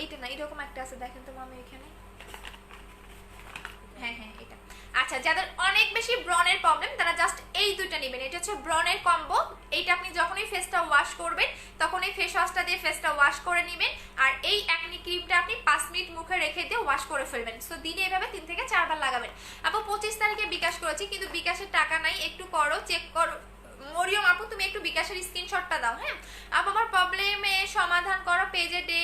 এইটা না, এরকম একটা আছে দেখেন তো মামি এখানে, হ্যাঁ এটা। আচ্ছা যাদের অনেক বেশি ব্রনের প্রবলেম তারা জাস্ট এই দুইটা নেবেন, এটা হচ্ছে ব্রনের কম্বো। এইটা আপনি যখনই ফেসটা ওয়াশ করবেন তখন এই ফেস ওয়াশটা দিয়ে ফেসটা ওয়াশ করে নেবেন, আর এই অ্যাকনি ক্রিমটা আপনি 5 মিনিট মুখে রেখে দিয়ে ওয়াশ করে ফেলবেন। সো দিনে এভাবে 3 থেকে 4 বার লাগাবেন। আপু 25 তারিখে বিকাশ করেছি কিন্তু বিকাশের টাকা নাই, একটু করো, চেক করো। মরিয়ম আপু তুমি একটু বিকাশের স্ক্রিনশটটা দাও। হ্যাঁ আপু আমার প্রবলেমে সমাধান করো পেজে ডে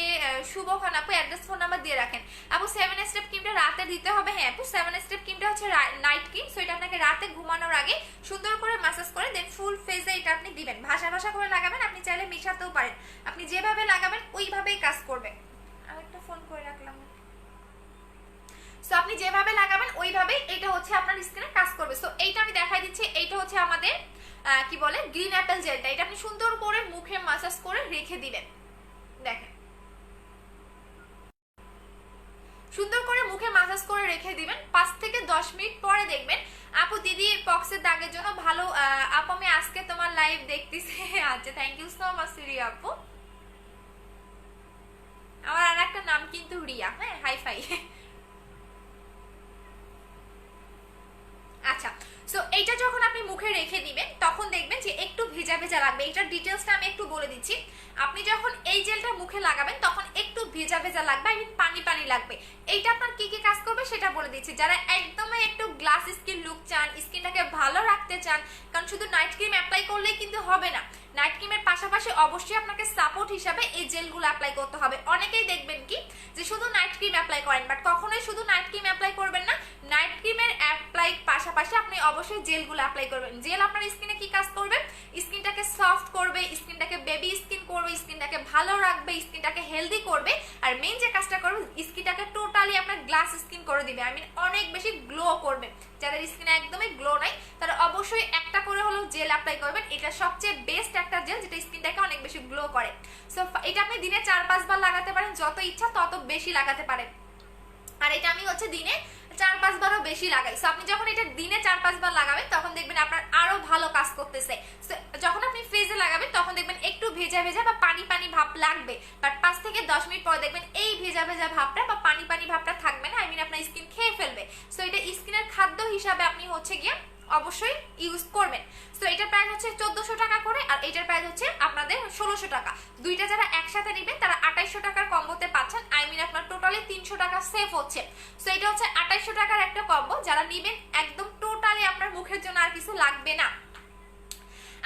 শুভ খান আপু অ্যাড্রেস ফোন নাম্বার দিয়ে রাখেন। আপু 7 স্টেপ ক্রিমটা রাতে দিতে হবে? হ্যাঁ আপু 7 স্টেপ ক্রিমটা হচ্ছে নাইট ক্রিম, সো এটা আপনাকে রাতে ঘুমানোর আগে সুন্দর করে ম্যাসাজ করে দেন ফুল ফেজে এটা আপনি দিবেন, ভাষা করে লাগাবেন, আপনি চাইলে মিশাতেও পারেন, আপনি যেভাবে লাগাবেন ওইভাবেই কাজ করবে। আরেকটা ফোন করে রাখলাম। সো আপনি যেভাবে লাগাবেন ওইভাবেই এটা হচ্ছে আপনার স্কিনে কাজ করবে। সো এইটা আমি দেখাই দিচ্ছি, এইটা হচ্ছে আমাদের কি বলে গ্রিন অ্যাপেল জেলটা, এটা আপনি সুন্দর করে মুখে ম্যাসাজ করে রেখে দিবেন। দেখেন সুন্দর করে মুখে ম্যাসাজ করে রেখে দিবেন, 5 থেকে 10 মিনিট পরে দেখবেন। আপু দিদি পক্সের দাগের জন্য ভালো। আপু আমি আজকে তোমার লাইভ দেখতেছি। আচ্ছা thank you so much Riya আপু। আমার আর একটা নাম কিন্তু রিয়া। হ্যাঁ হাই ফাই। আচ্ছা সো এইটা যখন আপনি মুখে রেখে দিবেন তখন দেখবেন যে একটু ভেজা ভেজা লাগবে। এইটার ডিটেলসটা আমি একটু বলে দিচ্ছি। আপনি যখন এই জেলটা মুখে লাগাবেন তখন একটু ভেজা ভেজা লাগবে, আই মিন পানি লাগবে। এইটা আপনার কি কি কাজ করবে সেটা বলে দিচ্ছি। যারা একদমই একটু গ্লাস স্কিন লুক চান, স্কিনটাকে ভালো রাখতে চান, কারণ শুধু নাইট ক্রিম অ্যাপ্লাই করলেই কিন্তু হবে না, নাইট ক্রিমের পাশাপাশি অবশ্যই আপনাকে সাপোর্ট হিসাবে এই জেলগুলো অ্যাপ্লাই করতে হবে। অনেকেই দেখবেন কি যে শুধু নাইট ক্রিম অ্যাপ্লাই করেন, বাট কখনোই শুধু নাইট ক্রিম অ্যাপ্লাই করবেন না, নাইট ক্রিমের অ্যাপ্লাই পাশাপাশি আপনি অবশ্যই জেলগুলো অ্যাপ্লাই করবেন। জেল আপনার স্কিনে কি কাজ করবে? স্কিনটাকে সফট করবে, স্কিনটাকে বেবি স্কিন করবে, স্কিনটাকে ভালো রাখবে, স্কিনটাকে হেলদি করবে, আর মেইন যে কাজটা করবে স্কিনটাকে টোটালি আপনার গ্লাস স্কিন করে দিবে, আই মিন অনেক বেশি গ্লো করবে। যাদের স্কিনে একদমই গ্লো নাই তারা অবশ্যই একটা করে হলেও জেল অ্যাপ্লাই করবেন। এটা সবচেয়ে বেস্ট একটা জেল যেটা স্কিনটাকে অনেক বেশি গ্লো করে। সো এটা আপনি দিনে 4-5 বার লাগাতে পারেন, যত ইচ্ছা তত বেশি লাগাতে পারেন। আর এটা আমি হচ্ছে দিনে 4-5 বারও বেশি লাগাই। সো আপনি যখন এটা দিনে 4-5 বার লাগাবেন তখন দেখবেন আপনার আরো ভালো কাজ করতেছে। যখন আপনি ফেজে লাগাবেন তখন দেখবেন একটু ভেজা ভেজা বা পানি ভাব লাগবে, বাট 5 থেকে 10 মিনিট পর দেখবেন এই ভেজা ভেজা ভাবটা বা পানি ভাবটা থাকবে না, আই মিন আপনার স্কিন খেয়ে ফেলবে। সো এটা স্কিনের খাদ্য হিসাবে আপনি হচ্ছে গিয়ে অবশ্যই ইউজ করবেন। তো এটার প্রাইস হচ্ছে 1400 টাকা করে, আর এটার প্রাইস হচ্ছে আপনাদের 1600 টাকা। দুইটা যারা একসাথে নেবেন তারা 2800 টাকার কম্বোতে পাচ্ছেন, আই মিন আপনার টোটালি 300 টাকা সেভ হচ্ছে। সো এটা হচ্ছে 2800 টাকার একটা কম্বো, যারা নেবেন একদম টোটালি আপনার মুখের জন্য আর কিছু লাগবে না।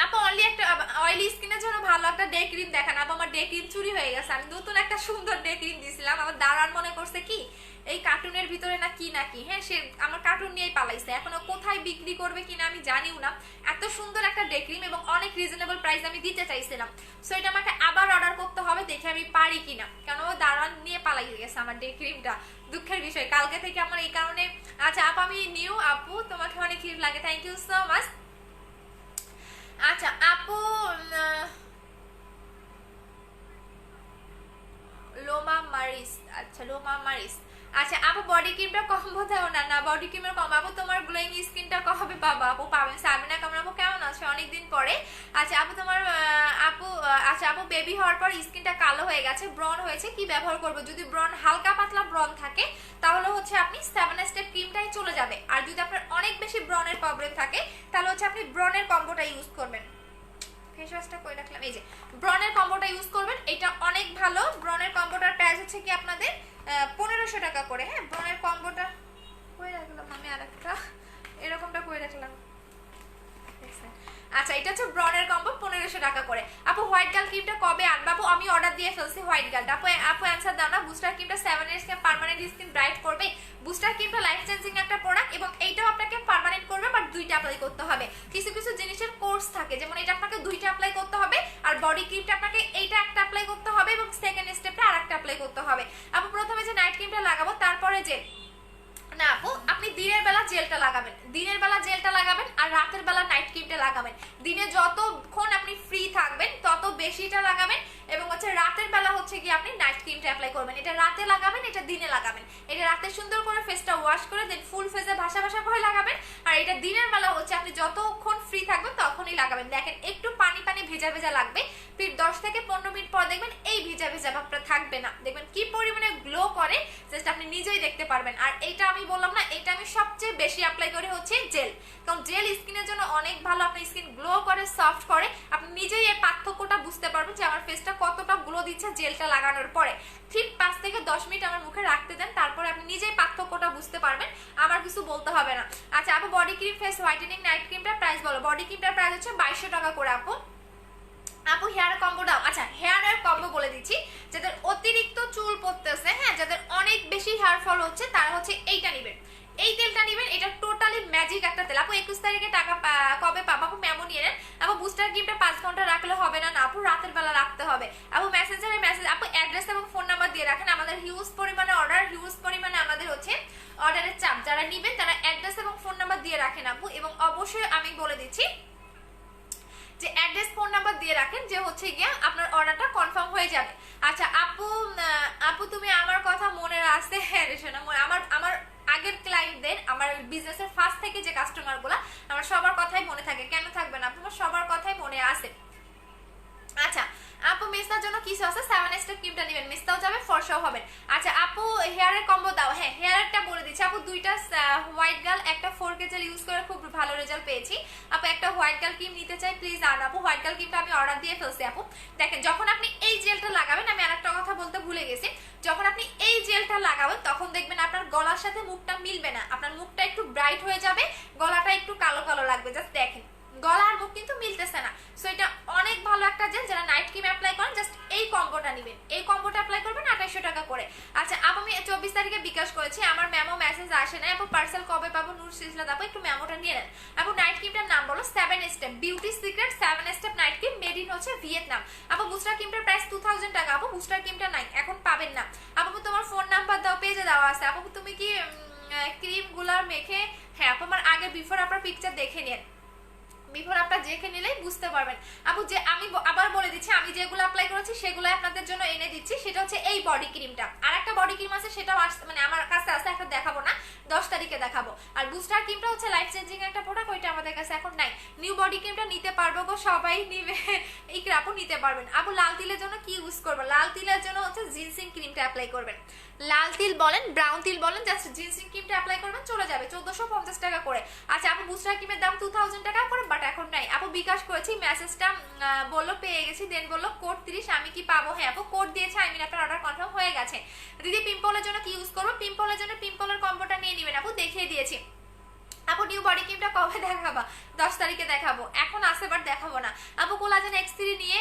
আপু অনলি একটা অয়েলি স্কিনের জন্য ভালো একটা ডে ক্রিম দেখান। আপু আমার ডে ক্রিম চুরি হয়ে গেছে, আমি নতুন একটা সুন্দর ডে ক্রিম দিয়েছিলাম, আমার দাঁড়ান মনে করছে কি এই কার্টুনের ভিতরে না কি নাকি, হ্যাঁ সে আমার কার্টুন নিয়েই পালাইছে, এখনো কোথায় বিক্রি করবে কিনা আমি জানিও না। এত সুন্দর একটা ডে ক্রিম এবং অনেক রিজনেবল প্রাইস আমি দিতে চাইছিলাম। সো এটা আমাকে আবার অর্ডার করতে হবে, দেখে আমি পারি কিনা, কারণ ও দাঁড়ান নিয়ে পালাই গেছে আমার ডে ক্রিমটা, দুঃখের বিষয় কালকে থেকে আমার এই কারণে। আচ্ছা আপু আমি নিউ, আপু তোমাকে অনেক হিট লাগে, থ্যাংক ইউ সো মাচ। আচ্ছা আপু লোমা মারিস, আচ্ছা লোমা মারিস, আচ্ছা আপু বডি ক্রিমটা কম্বো দাও না। না বডি ক্রিমের কম আপু, তোমার গ্লোয়িং স্কিনটা কবে পাবা আপু? পাবেন। সাবিনা কামরা আপু কেমন আছে? অনেকদিন পরে। আচ্ছা আপু তোমার আপু আচ্ছা আপু বেবি হওয়ার পর স্কিনটা কালো হয়ে গেছে, ব্রন হয়েছে, কি ব্যবহার করবো? যদি ব্রন হালকা পাতলা ব্রন থাকে তাহলে হচ্ছে আপনি 7 স্টেপ ক্রিমটাই চলে যাবে, আর যদি আপনার অনেক বেশি ব্রনের প্রবলেম থাকে তাহলে হচ্ছে আপনি ব্রনের কম্বোটা ইউজ করবেন। ফেস ওয়াশটা কই রাখলাম, এই যে ব্রনের কম্বোটা ইউজ করবেন, এটা অনেক ভালো। ব্রনের কম্বোটার প্রাইস হচ্ছে কি আপনাদের 1500 টাকা করে। হ্যাঁ ব্রনের কম্বোটা কই রাখলাম আমি, আরেকটা এরকমটা কই রাখলাম। আচ্ছা এটা হচ্ছে ব্রনের কম্বো 1500 টাকা করে। আপু হোয়াইট গার্ল ক্রিমটা কবে আনবা? আপু আমি অর্ডার দিয়ে ফেলছি হোয়াইট গার্ল। আপু আপু অ্যানসার দাও না। বুস্টার ক্রিমটা 7 ইয়ার্স কে পার্মানেন্ট স্কিন ব্রাইট করবে। বুস্টার ক্রিমটা লাইফ চেঞ্জিং একটা প্রোডাক্ট এবং এইটাও আপনাকে পার্মানেন্ট করবে, বাট দুইটা অ্যাপ্লাই করতে হবে। কিছু কিছু জিনিসের কোর্স থাকে, যেমন এটা আপনাকে দুইটা অ্যাপ্লাই করতে হবে, আর বডি ক্রিমটা আপনাকে এইটা একটা অ্যাপ্লাই করতে হবে এবং সেকেন্ড স্টেপটা আরেকটা অ্যাপ্লাই করতে হবে। আপু প্রথমে যে নাইট ক্রিমটা লাগাবো, তারপরে যে না আপু আপনি দিনের বেলা জেলটা লাগাবেন, দিনের বেলা জেলটা লাগাবেন আর রাতের বেলা নাইট ক্রিমটা লাগাবেন। দিনে যতক্ষণ আপনি ফ্রি থাকবেন তত বেশিটা লাগাবেন, এবং হচ্ছে রাতের বেলা হচ্ছে কি আপনি নাইট ক্রিমটা অ্যাপ্লাই করবেন। এটা রাতে লাগাবেন, এটা দিনে লাগাবেন। এটা রাতে সুন্দর করে ফেসটা ওয়াশ করে দেন ফুল ফেসে ভাসা ভাসা করে লাগাবেন, আর এটা দিনের বেলা হচ্ছে আপনি যতক্ষণ ফ্রি থাকবেন তখনই লাগাবেন। দেখেন একটু পানি পানি ভেজা ভেজা লাগবে, ফির 10 থেকে 15 মিনিট পর দেখবেন এই ভেজা ভেজা ভাবটা থাকবে না, দেখবেন কি পরিমাণে গ্লো করে জাস্ট আপনি নিজেই দেখতে পারবেন। আর এইটা আমি বললাম না, এটা আমি সবচেয়ে বেশি অ্যাপ্লাই করি হচ্ছে জেল, কারণ জেল স্কিনের জন্য অনেক ভালো, আপনার স্কিন গ্লো করে সফট করে। আপনি নিজেই এই পার্থক্যটা বুঝতে পারবেন যে আমার ফেসটা কতটা গ্লো দিচ্ছে জেলটা লাগানোর পরে। ঠিক 5 থেকে 10 মিনিট আমার মুখে রাখতে দেন, তারপরে আপনি নিজেই পার্থক্যটা বুঝতে পারবেন, আমার কিছু বলতে হবে না। আচ্ছা আপু body cream face whitening night ক্রিমটার প্রাইস বলো। বডি ক্রিমটার প্রাইস হচ্ছে 2200 টাকা করে আপু। আপু হেয়ার কম্বো দাও। আচ্ছা হেয়ারের কম্বো বলে দিচ্ছি, যাদের অতিরিক্ত চুল পড়তেছে, হ্যাঁ যাদের অনেক বেশি হেয়ার ফল হচ্ছে, তারা হচ্ছে এইটা নেবেন, এই তেলটা নেবেন। এটা টোটালি ম্যাজিক একটা তেল। আপু 21 তারিখে টাকা কবে পাবো? আপু মেমো নিয়ে নেন। আপু বুস্টার ক্রিমটা 5 ঘন্টা রাখলে হবে না, না আপু রাতের বেলা রাখতে হবে। আপু মেসেঞ্জারে মেসেজ, আপু অ্যাড্রেস এবং ফোন নাম্বার দিয়ে রাখেন। আমাদের হিউজ পরিমাণে অর্ডার, হিউজ পরিমাণে আমাদের হচ্ছে অর্ডারের চাপ, যারা নেবেন তারা অ্যাড্রেস এবং ফোন নাম্বার দিয়ে রাখেন আপু। এবং অবশ্যই আমি বলে দিচ্ছি যে অ্যাড্রেস ফোন নাম্বার দিয়ে রাখেন, যে হচ্ছে গিয়া আপনার অর্ডারটা কনফার্ম হয়ে যাবে। আচ্ছা আপু আপু তুমি আমার কথা মনে রাখতে, হ্যাঁ রেশনা আমার আগের ক্লায়েন্টদের, আমার বিজনেসের ফার্স্ট থেকে যে কাস্টমারগুলো, আমার সবার কথাই মনে থাকে, কেন থাকবে না? আপনার সবার কথাই মনে আছে। আচ্ছা আপু মিস্তার জন্য কিছু আছে, 7 স্টেপ ক্রিমটা নেবেন, মিস্তাও যাবে ফর্সাও হবেন। আচ্ছা আপু হেয়ারের কম্বো দাও। হ্যাঁ হেয়ারটা বলে দিচ্ছি আপু, দুইটা হোয়াইট গার্ল একটা 4K জেল ইউজ করে খুব ভালো রেজাল্ট পেয়েছি আপু। একটা হোয়াইট গার্ল ক্রিম নিতে চাই প্লিজ আন আপু। হোয়াইট গার্ল ক্রিমটা আমি অর্ডার দিয়ে ফেলছি আপু। দেখেন যখন আপনি এই জেলটা লাগাবেন, আমি আরেকটা কথা বলতে ভুলে গেছি, যখন আপনি এই জেলটা লাগাবেন তখন দেখবেন আপনার গলার সাথে মুখটা মিলবে না, আপনার মুখটা একটু ব্রাইট হয়ে যাবে, গলাটা একটু কালো কালো লাগবে। জাস্ট দেখেন গলা আর মুখ কিন্তু মিলতেছে না। সো এটা অনেক ভালো একটা জেল, যারা নাইট ক্রিম অ্যাপ্লাই করেন জাস্ট এই কম্বোটা নেবেন, এই কম্বোটা অ্যাপ্লাই করবেন 2800 টাকা করে। আচ্ছা আপু আমি 24 তারিখে বিকাশ করেছি, আমার মেমো মেসেজ আসে না আপু, পার্সেল কবে পাবো? নূর সিলসিলা আপু একটু মেমোটা নিয়ে নেন আপু। নাইট ক্রিমটার নাম বলো। 7 step beauty secret 7 step night cream, made in হচ্ছে ভিয়েতনাম আপু। বুস্টার ক্রিমটার প্রাইস 2000 টাকা আপু। বুস্টার ক্রিমটা নাই, এখন পাবেন না আপু। তোমার ফোন নাম্বার দাও, পেজে দেওয়া আছে আপু। তুমি কি ক্রিম গুলার মেখে, হ্যাঁ আপু আমার আগে বিফোর আপনার পিকচার দেখে নেন, বিফোর আপনারা দেখে নিলেই বুঝতে পারবেন আপু। যে আমি আবার বলে দিচ্ছি, আমি যেগুলো অ্যাপ্লাই করেছি সেগুলো আপনাদের জন্য এনে দিচ্ছি। সেটা হচ্ছে এই বডি ক্রিমটা, আর একটা বডি ক্রিম আছে সেটাও মানে আমার কাছে আছে, একটা দেখাবো না, 10 তারিখে দেখাবো। আর বুস্টার ক্রিমটা হচ্ছে লাইফ চেঞ্জিং একটা প্রোডাক্ট, ওইটা আমাদের কাছে এখন নাই। নিউ বডি ক্রিমটা নিতে পারবো গো, সবাই নিবে, ইকরা আপু নিতে পারবেন। আপু লাল তিলের জন্য কি ইউজ করবো? লাল তিলের জন্য হচ্ছে জিনসিং ক্রিমটা অ্যাপ্লাই করবেন। লাল তিল বলেন ব্রাউন তিল বলেন, জাস্ট জিনসিং ক্রিমটা অ্যাপ্লাই করবেন, চলে যাবে 1450 টাকা করে। আচ্ছা আপু বুস্টার ক্রিমের দাম 2000 টাকা করে, বাট এখন নাই। আপু বিকাশ করেছি, মেসেজটা বললো পেয়ে গেছি, দেন বললো কোড 30, আমি কি পাবো? হ্যাঁ আপু কোড দিয়েছে, আই মিন আপনার অর্ডার কনফার্ম হয়ে গেছে। দিদি পিম্পলের জন্য কি ইউজ করবো? পিম্পলের জন্য পিম্পলের কম্বোটা নিয়ে নেবেন আপু, দেখিয়ে দিয়েছি। আপু নিউ বডি ক্রিমটা কবে দেখাবা? 10 তারিখে দেখাবো, এখন আসে বাট দেখাবো না। আপু কোলাজেন X3 নিয়ে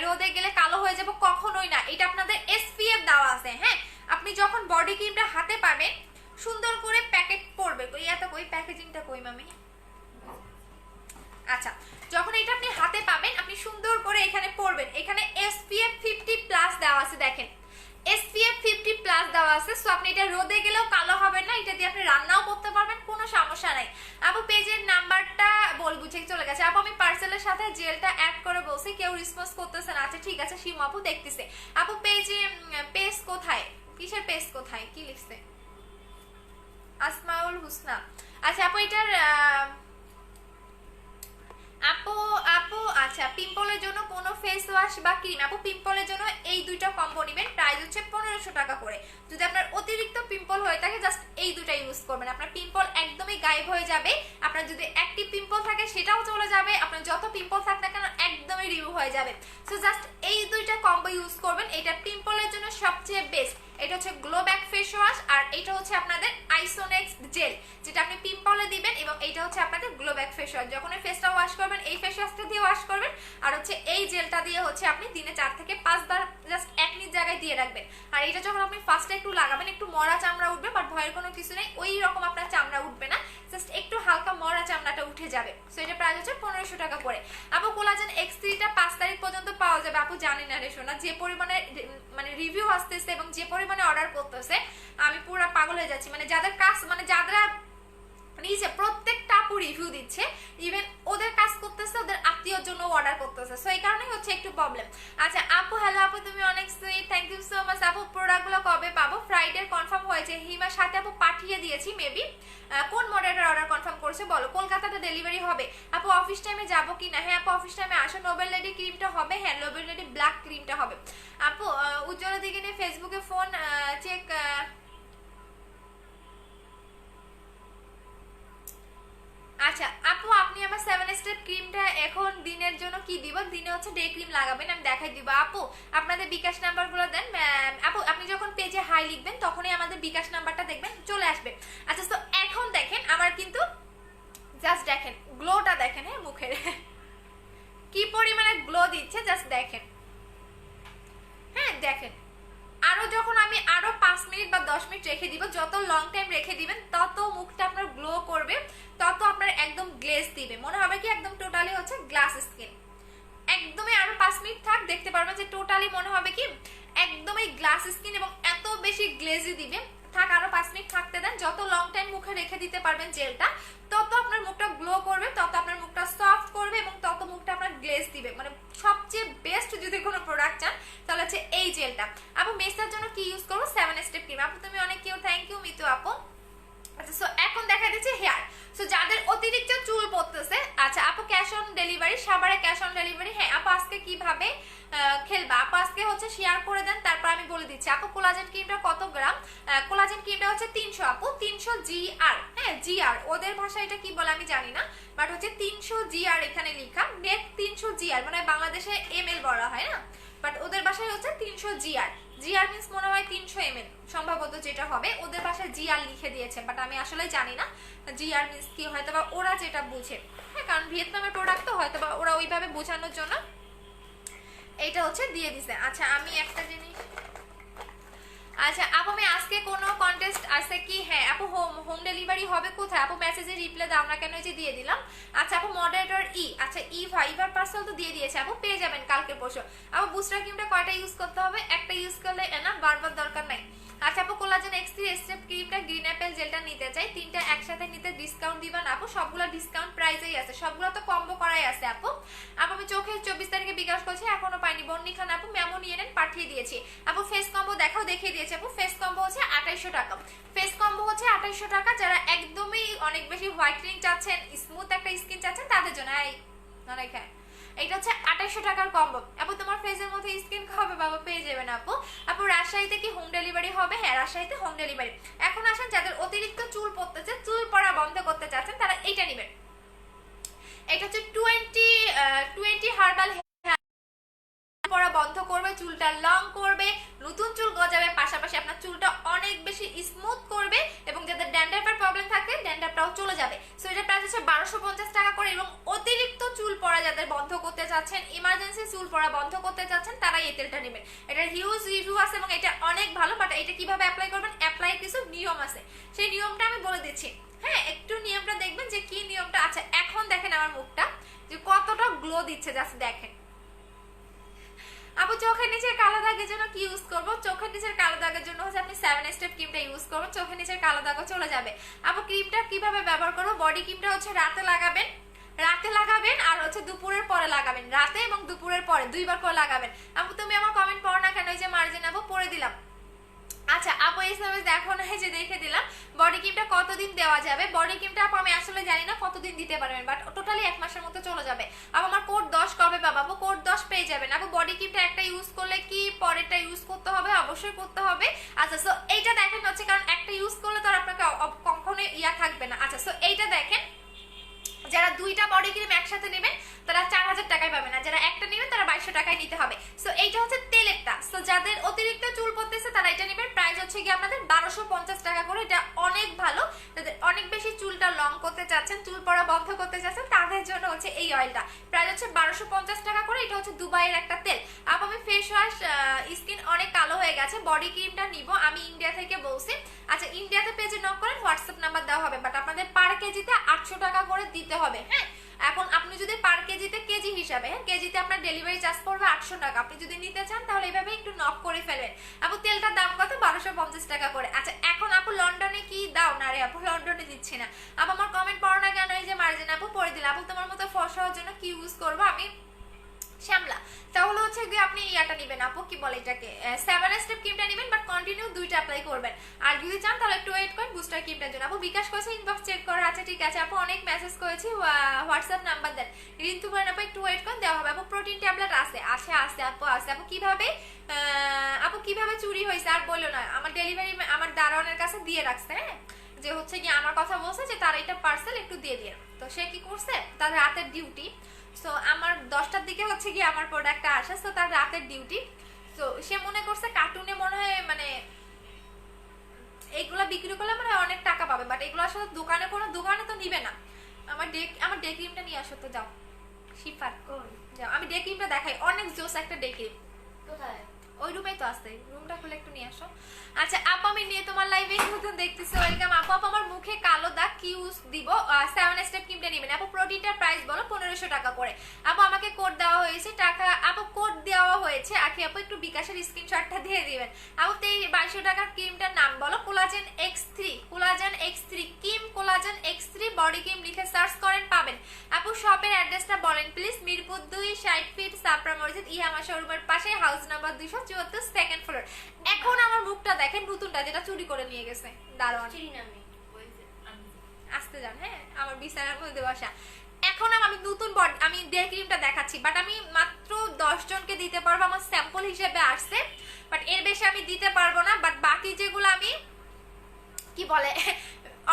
রোদে গেলে কালো হয়ে যাবো? কখনোই না, এটা আপনাদের SPF দেওয়া আছে। হ্যাঁ আপনি যখন বডি ক্রিমটা হাতে পাবেন, সুন্দর করে প্যাকেট পড়বে, ইয়াটা কই প্যাকেজিংটা কই মামি? আচ্ছা যখন এটা আপনি হাতে পাবেন, আপনি সুন্দর করে এখানে পড়বেন, এখানে SPF 50+ দেওয়া আছে, দেখেন SPF 50+ দেওয়া আছে। সো আপনি এটা রোদে গেলেও কালো হবে না, এটা দিয়ে আপনি রান্নাও করতে পারবেন, কোনো সমস্যা নাই। আপু পেজের নাম্বারটা বল, বুঝে চলে গেছে। আপু আমি পার্সেলের সাথে জেলটা অ্যাড করে বলছি, কেউ রেসপন্স করতেছে না। আচ্ছা ঠিক আছে, সীমা আপু দেখতেছে। আপু পেজে পেজ কোথায়, কিসের পেজ কোথায়, কি লিখছে? আসমাউল হুসনা। আচ্ছা আপু এটার আপু আপু আচ্ছা পিম্পলের জন্য কোনো ফেস ওয়াশ বা ক্রিম? আপু পিম্পলের জন্য এই দুইটা কম্বো নেবেন, প্রাইস হচ্ছে 1500 টাকা করে। যদি আপনার অতিরিক্ত পিম্পল হয়ে থাকে, জাস্ট এই দুটা ইউজ করবেন, আপনার পিম্পল একদমই গায়েব হয়ে যাবে। আপনার যদি অ্যাক্টিভ পিম্পল থাকে সেটাও চলে যাবে, আপনার যত পিম্পল থাক না কেন একদমই রিমুভ হয়ে যাবে। সো জাস্ট এই দুইটা কম্বো ইউজ করবেন, এটা পিম্পলের জন্য সবচেয়ে বেস্ট। এটা হচ্ছে গ্লো ব্যাক ফেস ওয়াশ, আর এটা হচ্ছে আপনাদের আইসোনেক্স জেল, যেটা আপনি পিম্পলে দিবেন, এবং এটা হচ্ছে আপনাদের গ্লো ব্যাক ফেস ওয়াশ। যখন ফেসটা ওয়াশ করবেন, এই ফেস ওয়াশটা দিয়ে ওয়াশ করবেন, আর হচ্ছে এই জেলটা দিয়ে হচ্ছে আপনি দিনে 4 থেকে 5 বার জাস্ট এক নিজ জায়গায় দিয়ে রাখবেন। আর এটা যখন আপনি ফার্স্টে একটু লাগাবেন, একটু মরা চামড়া উঠবে, বাট ভয়ের কোনো কিছু নেই, ওই রকম আপনার চামড়া উঠবে না, জাস্ট একটু হালকা মরা চামড়াটা উঠে যাবে। সো এটা প্রাইস হচ্ছে 1500 টাকা করে। আপু কোলাজেন X3টা 5 তারিখ পর্যন্ত পাওয়া যাবে? আপু জানি না রে সোনা, যে পরিমাণে মানে রিভিউ আসতেছে এবং যে পরিমাণে অর্ডার করতেছে, আমি পুরো পাগল হয়ে যাচ্ছি। মানে যাদের কাজ, মানে যারা নিচে প্রত্যেকটা আপু রিভিউ দিচ্ছে, ইভেন ওদের কাজ করতেছে, ওদের আত্মীয়র জন্য অর্ডার করতেছে, সো এই কারণেই হচ্ছে একটু প্রবলেম। আচ্ছা আপু হ্যালো আপু, তুমি অনেক sweet, thank you so much. আপু প্রোডাক্টগুলো কবে পাবো? ফ্রাইডে কনফার্ম হয়েছে, হিমার সাথে আপু পাঠিয়ে দিয়েছি, মেবি কোন মডেলের অর্ডার কনফার্ম করেছে বলো? কলকাতাতে ডেলিভারি হবে। আপু অফিস টাইমে যাবো কি না? হ্যাঁ আপু অফিস টাইমে আসো। নোবেল লেডি ক্রিমটা হবে? হ্যাঁ নোবেল লেডি ব্ল্যাক ক্রিমটা হবে। আপু উজ্জ্বলা দিকে নিয়ে ফেসবুকে ফোন চেক। আচ্ছা আপু আপনি আমার 7 স্টেপ ক্রিমটা এখন দিনের জন্য কি দিব? দিনে হচ্ছে ডে ক্রিম লাগাবেন, আমি দেখাই দিব। আপু আপনাদের বিকাশ নাম্বারগুলো দেন। আপু আপনি যখন পেজে হাই লিখবেন, তখনই আমাদের বিকাশ নাম্বারটা দেখবেন চলে আসবে। আচ্ছা তো এখন দেখেন আমার কিন্তু জাস্ট দেখেন গ্লোটা দেখেন, হ্যাঁ মুখের কি পরিমাণে গ্লো দিচ্ছে, জাস্ট দেখেন। হ্যাঁ দেখেন, আরো যখন আমি আরো 5 মিনিট বা 10 মিনিট রেখে দিব, যত লং টাইম রেখে দিবেন তত মুখটা আপনার গ্লো করবে, তত আপনার একদম গ্লেজ দিবে, মনে হবে কি একদম টোটালি হচ্ছে গ্লাস স্কিন। একদমই আরো 5 মিনিট থাক, দেখতে পারবেন যে টোটালি মনে হবে কি একদমই গ্লাস স্কিন, এবং এত বেশি গ্লেজি দিবে। থাক আরো 5 মিনিট থাকতে দেন, যত লং টাইম মুখে রেখে দিতে পারবেন জেলটা, তত আপনার মুখটা গ্লো করবে, তত আপনার মুখটা সফট করবে, এবং তত মুখটা আপনার গ্লেজ দিবে। মানে সবচেয়ে বেস্ট যদি কোনো প্রোডাক্ট চান তাহলে হচ্ছে এই জেলটা। আপু মেসের জন্য কি ইউজ করবো? 7 স্টেপ ক্রিম। আপু তুমি অনেক কিউ, থ্যাংক ইউ মিতু আপু। আচ্ছা সো এখন দেখা দিচ্ছে হেয়ার। সো যাদের অতিরিক্ত চুল পড়তেছে, আচ্ছা আপু ক্যাশ অন ডেলিভারি, সবারে ক্যাশ অন ডেলিভারি। হ্যাঁ আপু আজকে কিভাবে খেলবা? আপু আজকে হচ্ছে শেয়ার করে দেন, তারপর আমি বলে দিচ্ছি। আপু কোলাজেন ক্রিমটা কত গ্রাম? কোলাজেন ক্রিমটা হচ্ছে 300 আপু, 300 GR। হ্যাঁ GR, ওদের ভাষায় এটা কি বলে আমি জানি না, বাট হচ্ছে 300 GR এখানে লেখা। নেট 300 GR মানে বাংলাদেশে ml বলা হয় না, বাট ওদের ভাষায় হচ্ছে 300 GR। জিআর মিন্স মনে হয় 300 ml সম্ভবত, যেটা হবে ওদের ভাষায় জিআর লিখে দিয়েছে, বাট আমি আসলে জানি না জিআর মিন্স কি, হয়তো বা ওরা যেটা বুঝে। হ্যাঁ কারণ ভিয়েতনামের প্রোডাক্ট তো, হয়তো বা ওরা ওইভাবে বোঝানোর জন্য এইটা হচ্ছে দিয়ে দিছে। আচ্ছা আমি একটা জিনিস, আচ্ছা আপু আমি আজকে কোনো কন্টেস্ট আছে কি? হ্যাঁ আপু হোম ডেলিভারি হবে কোথায়? আপু মেসেজে রিপ্লাই দাও না কেন, যে দিয়ে দিলাম। আচ্ছা আপু মডারেটর আচ্ছা ইভার পার্সেল তো দিয়ে দিয়েছে আপু, পেয়ে যাবেন কালকে পরশু। আপু বুস্টার ক্রিমটা কয়টা ইউজ করতে হবে? একটা ইউজ করলে না, বারবার দরকার নাই। আচ্ছা আপু কোলাজেন X3 স্টেপ ক্রিমটা গ্রিন অ্যাপেল জেলটা নিতে চাই, তিনটা একসাথে নিতে ডিসকাউন্ট দিবেন আপু? সবগুলো ডিসকাউন্ট প্রাইসেই আছে, সবগুলো তো কম্বো করাই আছে আপু। আপু আমি চোখে 24 তারিখে বিকাশ করছি, এখনো পাইনি। বন্নি খান আপু মেমো নিয়ে নেন, পাঠিয়ে দিয়েছি। আপু ফেস কম্বো দেখাও, দেখিয়ে দিয়েছি আপু। ফেস কম্বো হচ্ছে 2800 টাকা, ফেস কম্বো হচ্ছে 2800 টাকা। যারা একদমই অনেক বেশি হোয়াইটেনিং চাচ্ছেন, স্মুথ একটা স্কিন চাচ্ছেন, তাদের জন্য এইটা হচ্ছে 2800 টাকার কম্বো। আপু তোমার ফেসের মধ্যে স্কিন হবে বাবা, পেয়ে যাবেন আপু। আপু রাজশাহীতে কি হোম ডেলিভারি হবে? হ্যাঁ, রাজশাহীতে হোম ডেলিভারি। এখন আসেন যাদের অতিরিক্ত চুল পড়তেছে, চুল পড়া বন্ধ করতে চাচ্ছেন, তারা এইটা নেবেন। এটা হচ্ছে 20 হার্বাল পড়া বন্ধ করবে, চুলটা লং করবে, নতুন চুল গজাবে, পাশাপাশি আপনার চুলটা অনেক বেশি স্মুথ করবে, এবং যাদের ড্যান্ড্রাফের প্রবলেম থাকে ড্যান্ড্রাফটাও চলে যাবে। সো এটা প্রাইস হচ্ছে 1250 টাকা করে। এবং অতিরিক্ত চুল পড়া যাদের বন্ধ করতে চাচ্ছেন, ইমার্জেন্সি চুল পড়া বন্ধ করতে চাচ্ছেন, তারা এই তেলটা নেবেন। এটার হিউজ রিভিউ আছে এবং এটা অনেক ভালো। বাট এটা কিভাবে অ্যাপ্লাই করবেন, অ্যাপ্লাই কিছু নিয়ম আছে, সেই নিয়মটা আমি বলে দিচ্ছি। হ্যাঁ, একটু নিয়মটা দেখবেন যে কি নিয়মটা। আচ্ছা, এখন দেখেন আমার মুখটা যে কতটা গ্লো দিচ্ছে, জাস্ট দেখেন। আপু চোখের নিচের কালো দাগের জন্য কি ইউজ করব? চোখের নিচের কালো দাগের জন্য হচ্ছে আপনি 7 স্টেপ ক্রিমটা ইউজ করবেন, চোখের নিচের কালো দাগও চলে যাবে। আপু ক্রিমটা কিভাবে ব্যবহার করব? বডি ক্রিমটা হচ্ছে রাতে লাগাবেন আর হচ্ছে দুপুরের পরে লাগাবেন, রাতে এবং দুপুরের পরে 2 বার করে লাগাবেন। আপু তুমি আমার কমেন্ট পড়ো না কেন? এই যে মার্জিন আপু পড়ে দিলাম। আচ্ছা আপু এসএমএস দেখো না, যে দেখে দিলাম। বডি ক্রিমটা কতদিন দেওয়া যাবে? বডি ক্রিমটা আপু আমি আসলে জানি না কতদিন দিতে পারবেন, বাট টোটালি 1 মাসের মতো চলে যাবে। আপু আমার কোড 10 কবে পাবো? আপু কোড 10 পেয়ে যাবেন। আপু বডি ক্রিমটা একটা ইউজ করলে কি পরেরটা ইউজ করতে হবে? অবশ্যই করতে হবে। আচ্ছা সো এইটা দেখেন হচ্ছে, কারণ একটা ইউজ করলে তো আর আপনাকে কখনো ইয়া থাকবে না। আচ্ছা সো এইটা দেখেন, যারা 2টা বডি ক্রিম একসাথে নেবেন তারা 4000 টাকায় পাবেন, আর যারা একটা নেবেন তারা 2200 টাকায় নিতে হবে। সো এইটা হচ্ছে তেলেরটা। সো যাদের অতিরিক্ত চুল পড়তেছে তারা এটা নেবেন। প্রাইস হচ্ছে কি আপনাদের 1250 টাকা করে। এটা অনেক ভালো। যাদের অনেক বেশি চুলটা লং করতে চাচ্ছেন, চুল পড়া বন্ধ করতে চাচ্ছেন, তাদের জন্য হচ্ছে এই অয়েলটা। প্রাইস হচ্ছে 1250 টাকা করে। এটা হচ্ছে দুবাইয়ের একটা তেল। আপু আমি ফেস ওয়াশ, স্কিন অনেক কালো হয়ে গেছে, বডি ক্রিমটা নিব, আমি ইন্ডিয়া থেকে বলছি। আচ্ছা ইন্ডিয়াতে পেজে নক করেন, হোয়াটসঅ্যাপ নাম্বার দেওয়া হবে, বাট আপনাদের পার কেজিতে 800 টাকা করে দিতে হবে। হ্যাঁ, এখন আপনি যদি পার কেজিতে কেজি হিসাবে, হ্যাঁ কেজিতে আপনার ডেলিভারি চার্জ পড়বে 800 টাকা। আপনি যদি নিতে চান তাহলে এইভাবে একটু নক করে ফেলবেন। আপু তেলটার দাম কত? 1250 টাকা করে। আচ্ছা এখন আপু লন্ডনে কি দাও না রে? আপু লন্ডনে দিচ্ছি না। আপু আমার কমেন্ট পড়ো না কেন? এই যে মার্জিন আপু পড়ে দিলাম। আপু তোমার মতো ফর্সা হওয়ার জন্য কি ইউজ করবো? আমি শ্যামলা। তাহলে হচ্ছে গিয়ে আপনি ইয়াটা নেবেন আপু, কি বলে এটাকে, 7 স্টেপ ক্রিমটা নেবেন, বাট কন্টিনিউ 2টা অ্যাপ্লাই করবেন। আর যদি চান তাহলে একটু ওয়েট করেন বুস্টার ক্রিমটার জন্য। আপু বিকাশ করেছে, ইনবক্স চেক করা আছে, ঠিক আছে। আপু অনেক মেসেজ করেছি, হোয়াটসঅ্যাপ নাম্বার দেন। রিন্তু বলেন আপু একটু ওয়েট করেন, দেওয়া হবে। আপু প্রোটিন ট্যাবলেট আছে আপু আছে। আপু কিভাবে চুরি হয়েছে আর বললো না, আমার ডেলিভারি আমার দারোয়ানের কাছে দিয়ে রাখছে। হ্যাঁ, যে হচ্ছে কি আমার কথা বলছে যে তার এটা পার্সেল একটু দিয়ে দিয়ে, তো সে কি করছে, তার রাতের ডিউটি। সো আমার 10টার দিকে হচ্ছে কি আমার প্রোডাক্টটা আসে, সো তার রাতের ডিউটি। তো সে মনে করছে কার্টুনে মনে হয় মানে এইগুলা বিক্রি করলে মানে অনেক টাকা পাবে, বাট এগুলো আসলে দোকানে তো নিবে না। আমার ডে ক্রিমটা নিয়ে আসো তো, যাও শিফার যাও, আমি ডে ক্রিমটা দেখাই, অনেক জোস একটা ডে ক্রিম। কোথায়? ওই রুমেই তো আছে, রুমটা খুলে একটু নিয়ে আসো। আচ্ছা আপু আমি নিয়ে তোমার লাইভে নতুন দেখতেছি, ওয়েলকাম আপু। আপু আমার মুখে কালো দাগ কি ইউজ দিব? 7 স্টেপ ক্রিমটা নেবেন আপু। প্রোটিনটার প্রাইস বলো 1500 টাকা করে। আপু আমাকে কোড দেওয়া হয়েছে টাকা, আপু কোড দেওয়া হয়েছে আখি আপু, একটু বিকাশের স্ক্রিনশটটা দিয়ে দিবেন। আপু 2200 টাকার ক্রিমটার নাম বলো। Collagen X3 cream, collagen X3 body cream লিখে সার্চ করেন, পাবেন। আপু শপের অ্যাড্রেসটা বলেন প্লিজ। মিরপুর 2 60 ফিট সাপরা মসজিদ ইহামা শোরুমের পাশে, হাউস নাম্বার 274, সেকেন্ড ফ্লোর। এখন আমার মুখটা দেখেন, নতুনটা যেটা চুরি করে নিয়ে গেছে দারোয়ান। আসতে যান, হ্যাঁ আমার বিছানার মধ্যে বসা। এখন আমি নতুন আমি ডে ক্রিমটা দেখাচ্ছি, বাট আমি মাত্র 10 জনকে দিতে পারবো, আমার স্যাম্পল হিসেবে আসছে, বাট এর বেশি আমি দিতে পারবো না। বাট বাকি যেগুলো আমি কি বলে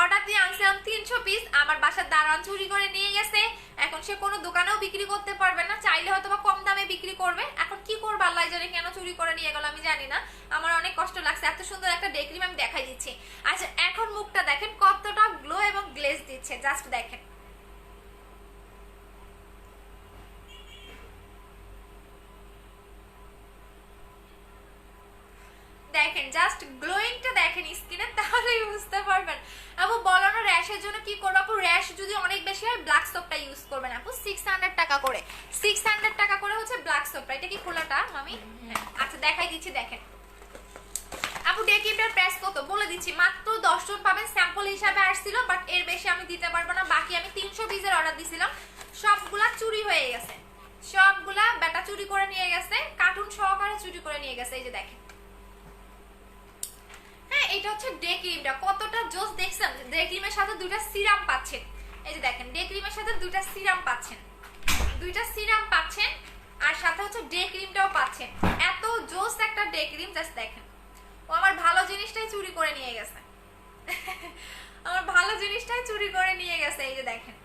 অর্ডার দিয়ে আনছিলাম 300 পিস, আমার বাসার দারোয়ান চুরি করে নিয়ে গেছে। এখন সে কোনো দোকানেও বিক্রি করতে পারবে না, চাইলে হয়তো বা কম দামে বিক্রি করবে। এখন কি করবে আল্লাহ জানে, কেন চুরি করে নিয়ে গেল আমি জানি না। আমার অনেক কষ্ট লাগছে, এত সুন্দর একটা ডে ক্রিম আমি দেখাই দিচ্ছি। আচ্ছা এখন মুখটা দেখেন কতটা গ্লো এবং গ্লেজ দিচ্ছে, জাস্ট দেখেন। দেখেন জাস্ট গ্লোয়িংটা দেখেন স্কিনে, তাহলেই বুঝতে পারবেন। আপু বলো না র্যাশের জন্য কি করবো? আপু র্যাশ যদি অনেক বেশি হয় ব্ল্যাক সোপটা ইউজ করবেন আপু, 600 টাকা করে। 600 টাকা করে হচ্ছে ব্ল্যাক সোপটা। এটা কি খোলাটা মামি? আচ্ছা দেখাই দিচ্ছি, দেখেন আপু ডে ক্রিমটার প্রাইস কত বলে দিচ্ছি, মাত্র 10 জন পাবেন, স্যাম্পল হিসাবে আসছিল, বাট এর বেশি আমি দিতে পারবো না। বাকি আমি 300 পিসের অর্ডার দিছিলাম, সবগুলা চুরি হয়ে গেছে, সবগুলা বেটা চুরি করে নিয়ে গেছে, কার্টুন সহকারে চুরি করে নিয়ে গেছে। এই যে দেখেন, হ্যাঁ এটা হচ্ছে ডে ক্রিমটা, কতটা জোস দেখছেন। ডে ক্রিমের সাথে দুইটা সিরাম পাচ্ছেন, এই যে দেখেন ডে ক্রিমের সাথে দুইটা সিরাম পাচ্ছেন, দুইটা সিরাম পাচ্ছেন, আর সাথে হচ্ছে ডে ক্রিমটাও পাচ্ছেন। এত জোস একটা ডে ক্রিম, জাস্ট দেখেন। ও আমার ভালো জিনিসটাই চুরি করে নিয়ে গেছে আমার ভালো জিনিসটাই চুরি করে নিয়ে গেছে। এই যে দেখেন।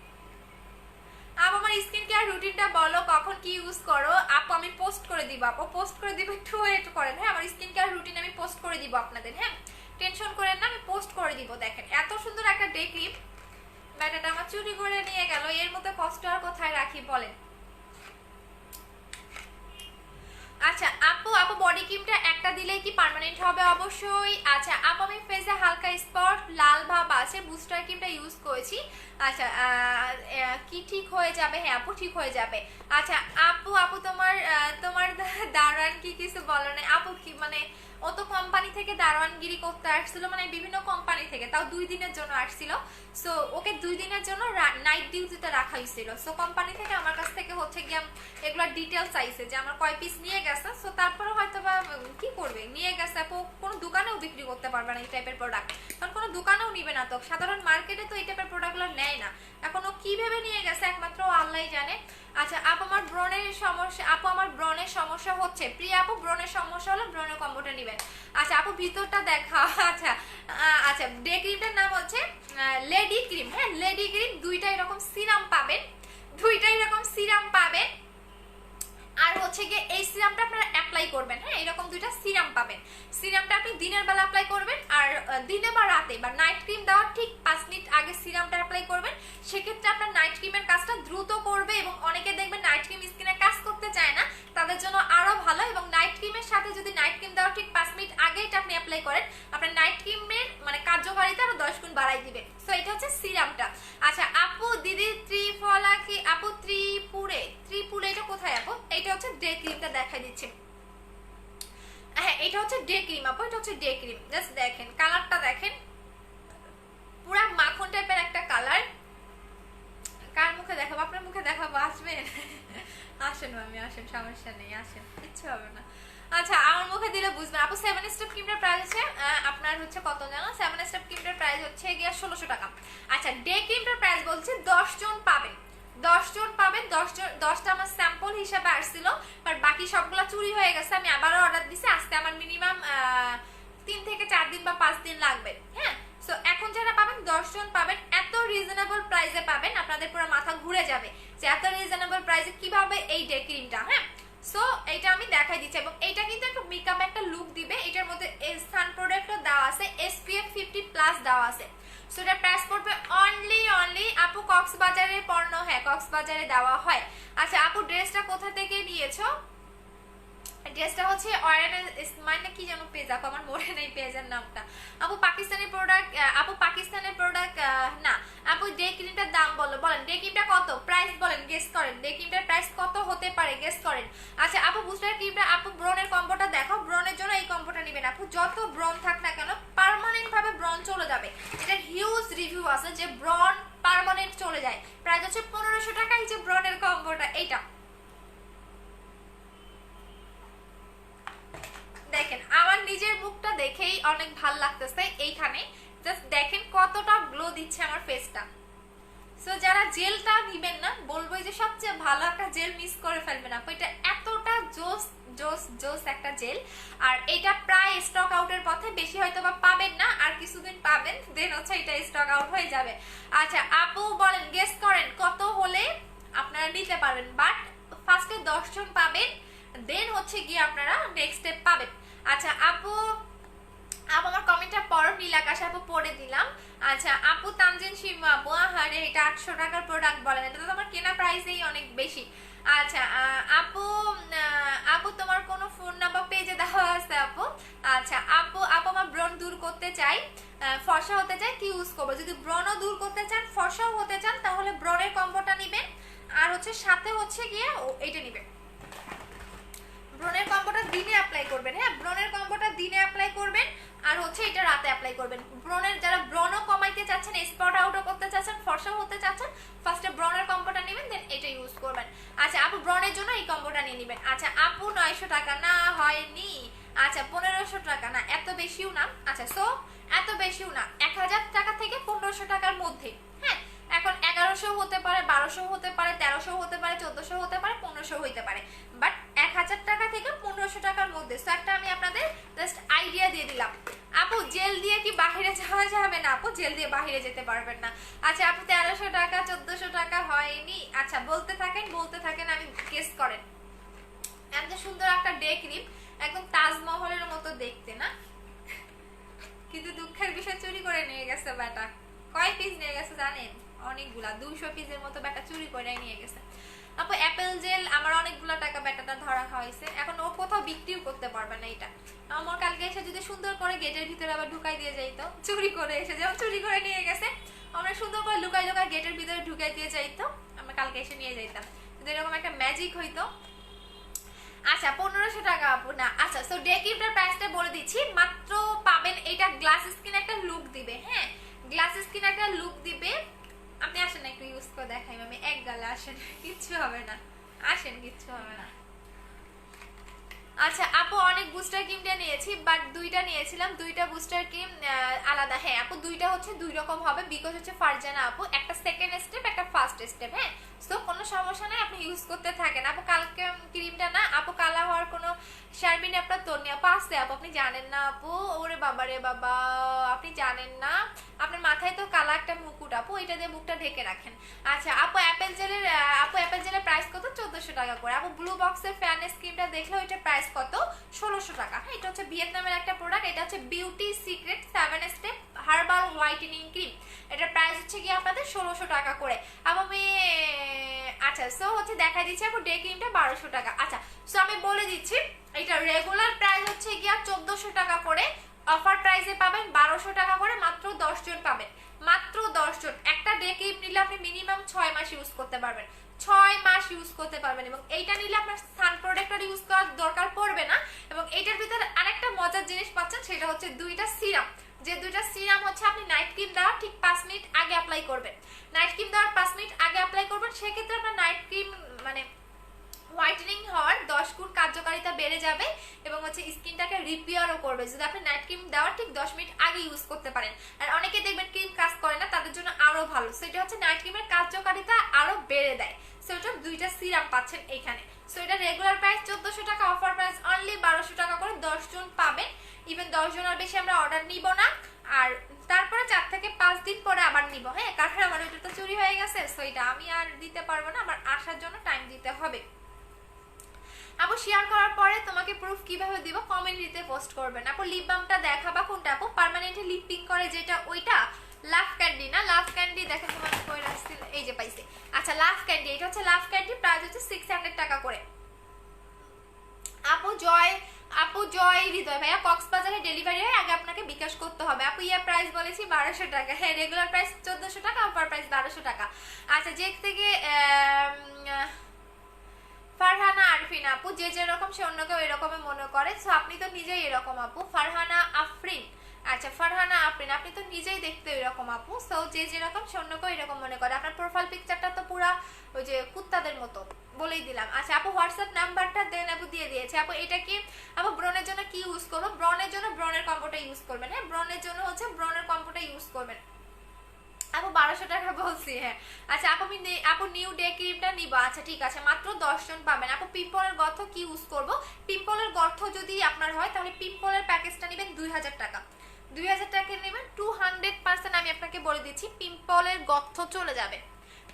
আপু আমার স্কিন কেয়ার রুটিনটা বলো, কখন কি ইউজ করো? আপু আমি পোস্ট করে দিব, আপু পোস্ট করে দিব, একটু ওয়েট করেন। হ্যাঁ, আমার স্কিন কেয়ার রুটিন আমি পোস্ট করে দিব আপনাদের। হ্যাঁ, টেনশন করেন না, আমি পোস্ট করে দিব। দেখেন এত সুন্দর একটা ডে ক্রিম, ব্যাটাটা আমার চুরি করে নিয়ে গেল। এর মতো কষ্ট আর কোথায় রাখি বলেন? আচ্ছা আপু, আপু বডি ক্রিমটা একটা দিলেই কি পার্মানেন্ট হবে? অবশ্যই। আচ্ছা আপু আমি ফেসে হালকা স্পট লাল ভাব আছে, বুস্টার ক্রিমটা ইউজ করেছি। আচ্ছা কি ঠিক হয়ে যাবে? হ্যাঁ আপু ঠিক হয়ে যাবে। আচ্ছা আপু, আপু তোমার তোমার দারোয়ান কি কিছু বলো না? আপু কি মানে ও তো কোম্পানি থেকে দারোয়ানগিরি করতে আসছিল, মানে বিভিন্ন কোম্পানি থেকে, তাও 2 দিনের জন্য আসছিল। সো ওকে 2 দিনের জন্য নাইট ডিউটিতে রাখা হয়েছিল। সো কোম্পানি থেকে আমার কাছ থেকে হচ্ছে গিয়ে এগুলোর ডিটেলস চাইছে যে আমার কয় পিস নিয়ে গেছে। সো তারপরে হয়তো বা কি করবে, নিয়ে গেছে। আপু কোনো দোকানেও বিক্রি করতে পারবে না এই টাইপের প্রোডাক্ট, কারণ কোনো দোকানেও নিবে না, তো সাধারণ মার্কেটে তো এই টাইপের প্রোডাক্টগুলো নেয় না। এখন ও কিভাবে নিয়ে গেছে একমাত্র আল্লাহই জানে। আচ্ছা আপু আমার ব্রণের সমস্যা, আপু আমার ব্রণের সমস্যা হচ্ছে। প্রিয়া আপু ব্রণের সমস্যা হলে ব্রণের কম্বোটা নেবেন। আচ্ছা আপু ভিতরটা দেখা। আচ্ছা আচ্ছা ডে ক্রিমটার নাম হচ্ছে লেডি ক্রিম। হ্যাঁ লেডি ক্রিম, দুইটা এরকম সিরাম পাবেন, দুইটা এরকম সিরাম পাবেন। আর হচ্ছে গিয়ে এই সিরামটা আপনারা অ্যাপ্লাই করবেন। হ্যাঁ এরকম দুইটা সিরাম পাবেন। সিরামটা আপনি দিনের বেলা অ্যাপ্লাই করবেন, আর দিনে বা রাতে বা নাইট ক্রিম দেওয়ার ঠিক 5 মিনিট আগে সিরামটা অ্যাপ্লাই করবেন। সেক্ষেত্রে আপনার নাইট ক্রিমের কাজটা দ্রুত করবে, এবং অনেকে দেখবেন নাইট ক্রিম স্কিনে কাজ করতে চায় না, তাদের জন্য আরো ভালো। এবং নাইট ক্রিমের সাথে যদি নাইট ক্রিম দেওয়ার ঠিক 5 মিনিট আগে এটা আপনি অ্যাপ্লাই করেন, আপনার নাইট ক্রিমের মানে কার্যকারিতা আরো 10 গুণ বাড়াই দিবে। সো এটা হচ্ছে সিরামটা। আচ্ছা আপু দিদি ত্রিফলা কি আপু ত্রিপুরে, ত্রিপুরে এটা কোথায় আপু? এটা হচ্ছে ডে ক্রিমটা দেখাই দিচ্ছি। হ্যাঁ এটা হচ্ছে ডে ক্রিম আপু, এটা হচ্ছে ডে ক্রিম। জাস্ট দেখেন কালারটা দেখেন, পুরা মাখন টাইপের একটা কালার। কার মুখে দেখাবো? আপনার মুখে দেখাবো, আসবেন? আসেন আমি, আসেন, সমস্যা নেই, আসেন, কিচ্ছু হবে না। আচ্ছা আমার মুখে দিলে বুঝবেন। আপু 7 স্টেপ ক্রিমটার প্রাইস হচ্ছে আপনার হচ্ছে কত জানো? 7 স্টেপ ক্রিমটার প্রাইস হচ্ছে গিয়া 1600 টাকা। আচ্ছা ডে ক্রিমটার প্রাইস বলছে 10 জন পাবেন, 10 জন পাবেন। 10টা আমার স্যাম্পল হিসাবে আসছিল, আর বাকি সবগুলো চুরি হয়ে গেছে। আমি আবারও অর্ডার দিছি, আজকে আমার মিনিমাম 3 থেকে 4 দিন বা 5 দিন লাগবে। হ্যাঁ সো এখন যারা পাবেন 10 জন পাবেন, এত রিজনেবল প্রাইসে পাবেন, আপনাদের পুরো মাথা ঘুরে যাবে যে এত রিজনেবল প্রাইসে কিভাবে এই ডে ক্রিমটা। হ্যাঁ সো এটা আমি দেখাই দিচ্ছি, এবং এটা কিন্তু একটু মেকআপ একটা লুক দিবে। এটার মধ্যে সান প্রোডাক্টও দেওয়া আছে, SPF 50+ দেওয়া আছে। সো এটা প্রাইস পড়বে অনলি আপু কক্সবাজারের পণ্য। হ্যাঁ কক্সবাজারে দেওয়া হয়। আচ্ছা আপু ড্রেসটা কোথা থেকে নিয়েছো? ড্রেসটা হচ্ছে মানে কি যেন পেজ, আপু আমার মনে নেই পেজের নামটা। আপু পাকিস্তানি প্রোডাক্ট, আপু পাকিস্তানের প্রোডাক্ট না। আপু ডে ক্রিমটার দাম বলো, বলেন ডে ক্রিমটা কত, প্রাইস বলেন, গেস করেন ডে ক্রিমটার প্রাইস কত হতে পারে, গেস করেন। আচ্ছা আপু বুস্টার ক্রিমটা, আপু ব্রনের কম্বোটা দেখো, ব্রনের জন্য এই কম্বোটা নেবেন। আপু যত ব্রন থাক না কেন পার্মানেন্ট ভাবে ব্রন চলে যাবে, এটার হিউজ রিভিউ আছে যে ব্রন পার্মানেন্ট চলে যায়। প্রাইস হচ্ছে 1500 টাকা। এই যে ব্রনের কম্বোটা, এইটা দেখেন, আমার নিজের মুখটা দেখেই অনেক ভালো লাগতেছে। এইখানে জাস্ট দেখেন কতটা গ্লো দিচ্ছে আমার ফেসটা। সো যারা জেলটা নিবেন না, বলবো যে সবচেয়ে ভালো একটা জেল মিস করে ফেলবেন আপু। এটা এতটা জোস জোস জোস একটা জেল, আর এটা প্রায় স্টক আউটের পথে, বেশি হয়তো বা পাবেন না, আর কিছুদিন পাবেন, দেন হচ্ছে এটা স্টক আউট হয়ে যাবে। আচ্ছা আপু বলেন, গেস করেন কত হলে আপনারা নিতে পারবেন। বাট ফার্স্টে 10 জন পাবেন, দেন হচ্ছে গিয়ে আপনারা নেক্সট স্টেপ পাবেন। আচ্ছা আপু, আপু আমার কমেন্টটা পড়ো, নীলাকাশ আপু পড়ে দিলাম। আচ্ছা আপু তানজিন শিমা আপু, আহারে এটা 800 টাকার প্রোডাক্ট বলেন, এটা তো আমার কেনা প্রাইসেই অনেক বেশি। আচ্ছা আপু, আপু তোমার কোনো ফোন নাম্বার পেজে দেওয়া আছে আপু? আচ্ছা আপু, আপু আমার ব্রণ দূর করতে চাই, ফর্সা হতে চাই, কি ইউজ করবো? যদি ব্রণও দূর করতে চান, ফর্সাও হতে চান, তাহলে ব্রণের কম্বোটা নেবেন, আর হচ্ছে সাথে হচ্ছে গিয়ে এইটা নেবেন। ব্রনের কম্বোটা দিনে অ্যাপ্লাই করবেন। হ্যাঁ ব্রনের কম্বোটা দিনে অ্যাপ্লাই করবেন, আর হচ্ছে এটা রাতে অ্যাপ্লাই করবেন। ব্রনের যারা ব্রণও কমাইতে চাচ্ছেন, স্পট আউটও করতে চাচ্ছেন, ফর্সাও হতে চাচ্ছেন, ফার্স্টে ব্রনের কম্বোটা নেবেন, দেন এটা ইউজ করবেন। আচ্ছা আপু ব্রনের জন্য এই কম্বোটা নিয়ে নেবেন। আচ্ছা আপু 900 টাকা না, হয়নি। আচ্ছা 1500 টাকা না, এত বেশিও না। আচ্ছা সো এত বেশিও না, 1000 টাকা থেকে 1500 টাকার মধ্যে। হ্যাঁ, এখন 1100 হতে পারে, 1200 হতে পারে, 1300 হতে পারে, 1400 হতে পারে, 1500 হতে পারে, বাট 1000 টাকা থেকে 1500 টাকার মধ্যে। সো একটা আমি আপনাদের জাস্ট আইডিয়া দিয়ে দিলাম। আপু জেল দিয়ে কি বাহিরে যাওয়া যাবে না? আপু জেল দিয়ে বাহিরে যেতে পারবেন না। আচ্ছা আপু 1300 টাকা 1400 টাকা হয়নি? আচ্ছা বলতে থাকেন, আমি গেস করেন। এত সুন্দর একটা ডে ক্রিম, একদম তাজমহলের মতো দেখতে না, কিন্তু দুঃখের বিষয় চুরি করে নিয়ে গেছে ব্যাটা। কয় পিস নিয়ে গেছে জানেন? অনেকগুলা, 200 পিসের মতো ব্যাটা চুরি করে নিয়ে গেছে। আপু অ্যাপেল জেল আমার অনেকগুলো টাকা ব্যাটাটা ধরা হয়েছে, এখন ও কোথাও বিক্রিও করতে পারবে না এটা। আমার কালকে এসে যদি সুন্দর করে গেটের ভিতরে আবার ঢুকাই দিয়ে যাইতো, চুরি করে এসে যেমন চুরি করে নিয়ে গেছে, আমরা সুন্দর করে লুকাই গেটের ভিতরে ঢুকাই দিয়ে যাইতো, আমরা কালকে এসে নিয়ে যাইতাম, যদি এরকম একটা ম্যাজিক হইতো। আচ্ছা 1500 টাকা আপু না। আচ্ছা সো ডে ক্রিমটার প্রাইসটা বলে দিচ্ছি, মাত্র পাবেন এটা গ্লাস স্কিন একটা লুক দিবে। হ্যাঁ, গ্লাস স্কিন একটা লুক দিবে। আপনি আসেন একটু ইউজ করে দেখাই, আমি এক গালে আসেন, কিচ্ছু হবে না, আসেন কিচ্ছু হবে না। আচ্ছা আপু অনেক বুস্টার ক্রিমটা নিয়েছি, বাট দুইটা নিয়েছিলাম, দুইটা বুস্টার ক্রিম আলাদা। হ্যাঁ আপু দুইটা হচ্ছে দুই রকম হবে, বিকজ হচ্ছে ফারজানা আপু একটা সেকেন্ড স্টেপ একটা ফার্স্ট স্টেপ। হ্যাঁ, সো কোনো সমস্যা নাই, আপনি ইউজ করতে থাকেন। আপু কালকে ক্রিমটা না আপু কালা হওয়ার কোনো শারমিনে আপনার তন্নি আপু আছে আপু, আপনি জানেন না আপু? ওরে বাবা রে বাবা, আপনি জানেন না? আপনার মাথায় তো কালা একটা মুকুট আপু, এটা দিয়ে মুখটা ঢেকে রাখেন। আচ্ছা আপু অ্যাপেল জেলের প্রাইস কত? 1400 টাকা করে। আপু ব্লু বক্সের ফ্যানের স্কিনটা দেখলে ওইটা প্রাইস কত? 1600 টাকা। হ্যাঁ, এটা হচ্ছে ভিয়েতনামের একটা প্রোডাক্ট, এটা হচ্ছে beauty secret 7 step herbal whitening cream, এটার প্রাইস হচ্ছে কি আপনাদের 1600 টাকা করে। আপু আমি আচ্ছা সো হচ্ছে দেখা দিচ্ছি আপু ডে ক্রিমটা 1200 টাকা। আচ্ছা সো আমি বলে দিচ্ছি, এটা রেগুলার প্রাইস হচ্ছে গিয়া 1400 টাকা করে, অফার প্রাইসে পাবেন 1200 টাকা করে, মাত্র 10 জন পাবেন, মাত্র 10 জন। একটা ডে ক্রিম নিলে আপনি মিনিমাম 6 মাস ইউজ করতে পারবেন, 6 মাস ইউজ করতে পারবেন। এবং এইটা নিলে আপনার সান প্রোটেক্টর ইউজ করার দরকার পড়বে না। এবং এইটার ভিতরে আরেকটা মজার জিনিস পাচ্ছেন, সেটা হচ্ছে দুইটা সিরাম, যে দুইটা সিরাম হচ্ছে আপনি নাইট ক্রিম দেওয়ার ঠিক 5 মিনিট আগে অ্যাপ্লাই করবেন, নাইট ক্রিম দেওয়ার 5 মিনিট আগে অ্যাপ্লাই করবেন, সেক্ষেত্রে আপনার নাইট ক্রিম মানে হোয়াইটেনিং হওয়ার 10 গুণ কার্যকারিতা বেড়ে যাবে এবং হচ্ছে স্কিনটাকে রিপেয়ারও করবে যদি আপনি নাইট ক্রিম দেওয়ার ঠিক 10 মিনিট আগে ইউজ করতে পারেন। আর অনেকে দেখবেন ক্রিম কাজ করে না, তাদের জন্য আরো ভালো, সেটা হচ্ছে নাইট ক্রিমের কার্যকারিতা আরো বেড়ে দেয়। সো এটা দুইটা সিরাম পাচ্ছেন এইখানে। সো এটা রেগুলার প্রাইস 1400 টাকা, অফার প্রাইস অনলি 1200 টাকা করে, 10 জন পাবেন। ইভেন 10 জনের বেশি আমরা অর্ডার নিব না, আর তারপরে 4 থেকে 5 দিন পরে আবার নিব। হ্যাঁ, কারণ আমার ওইটা তো চুরি হয়ে গেছে, সো এটা আমি আর দিতে পারবো না, আমার আসার জন্য টাইম দিতে হবে। আপু শেয়ার করার পরে তোমাকে প্রুফ কিভাবে দিব? কমিউনিটিতে পোস্ট করবেন। আপু লিপ বামটা দেখাবা কোনটা আপু? পার্মানেন্টলি লিপ পিং করে যেটা, ওইটা? লাভ ক্যান্ডি না? লাভ ক্যান্ডি দেখেন তোমাকে কই রাখছিল, এই যে পাইছে। আচ্ছা লাভ ক্যান্ডি, এটা হচ্ছে লাভ ক্যান্ডি, প্রাইস হচ্ছে 600 টাকা করে। আপু জয় হৃদয় ভাইয়া কক্সবাজারে ডেলিভারি হয়, আগে আপনাকে বিকাশ করতে হবে। আপু ইয়া প্রাইস বলেছি 1200 টাকা। হ্যাঁ, রেগুলার প্রাইস 1400 টাকা, অফার প্রাইস 1200 টাকা। আচ্ছা যে থেকে ফারহানা আরফিন আপু, যে যেরকম সে অন্য কেউ এরকমই মনে করে, সো আপনি তো নিজেই এরকম আপু। ফারহানা আফরিন, আচ্ছা ফারহানা আফরিন, আপনি তো নিজেই দেখতে এরকম আপু, সো যে যেরকম সে অন্য কেউ এরকম মনে করে। আপনার প্রোফাইল পিকচারটা তো পুরা ওই যে কুত্তাদের মতো, বলেই দিলাম। আচ্ছা আপু হোয়াটসঅ্যাপ নাম্বারটা দেন, আপু দিয়ে দিয়েছে। আপু এটা কি আপু ব্রনের জন্য কি ইউজ করবো? ব্রনের জন্য ব্রনের কম্বোটা ইউজ করবেন। হ্যাঁ, ব্রনের জন্য হচ্ছে ব্রনের কম্বোটা ইউজ করবেন। আপু 1200 টাকা বলছি। হ্যাঁ আচ্ছা আপু নিউ ডে ক্রিমটা নিব। আচ্ছা ঠিক আছে, মাত্র 10 জন পাবেন। আপু পিম্পলের গর্ত কি ইউজ করব? পিম্পলের গর্ত যদি আপনার হয় তাহলে পিম্পলের প্যাকেজটা নেবেন 2000 টাকা, 2000 টাকা নেবেন। 200% আমি আপনাকে বলে দিচ্ছি পিম্পলের গর্ত চলে যাবে।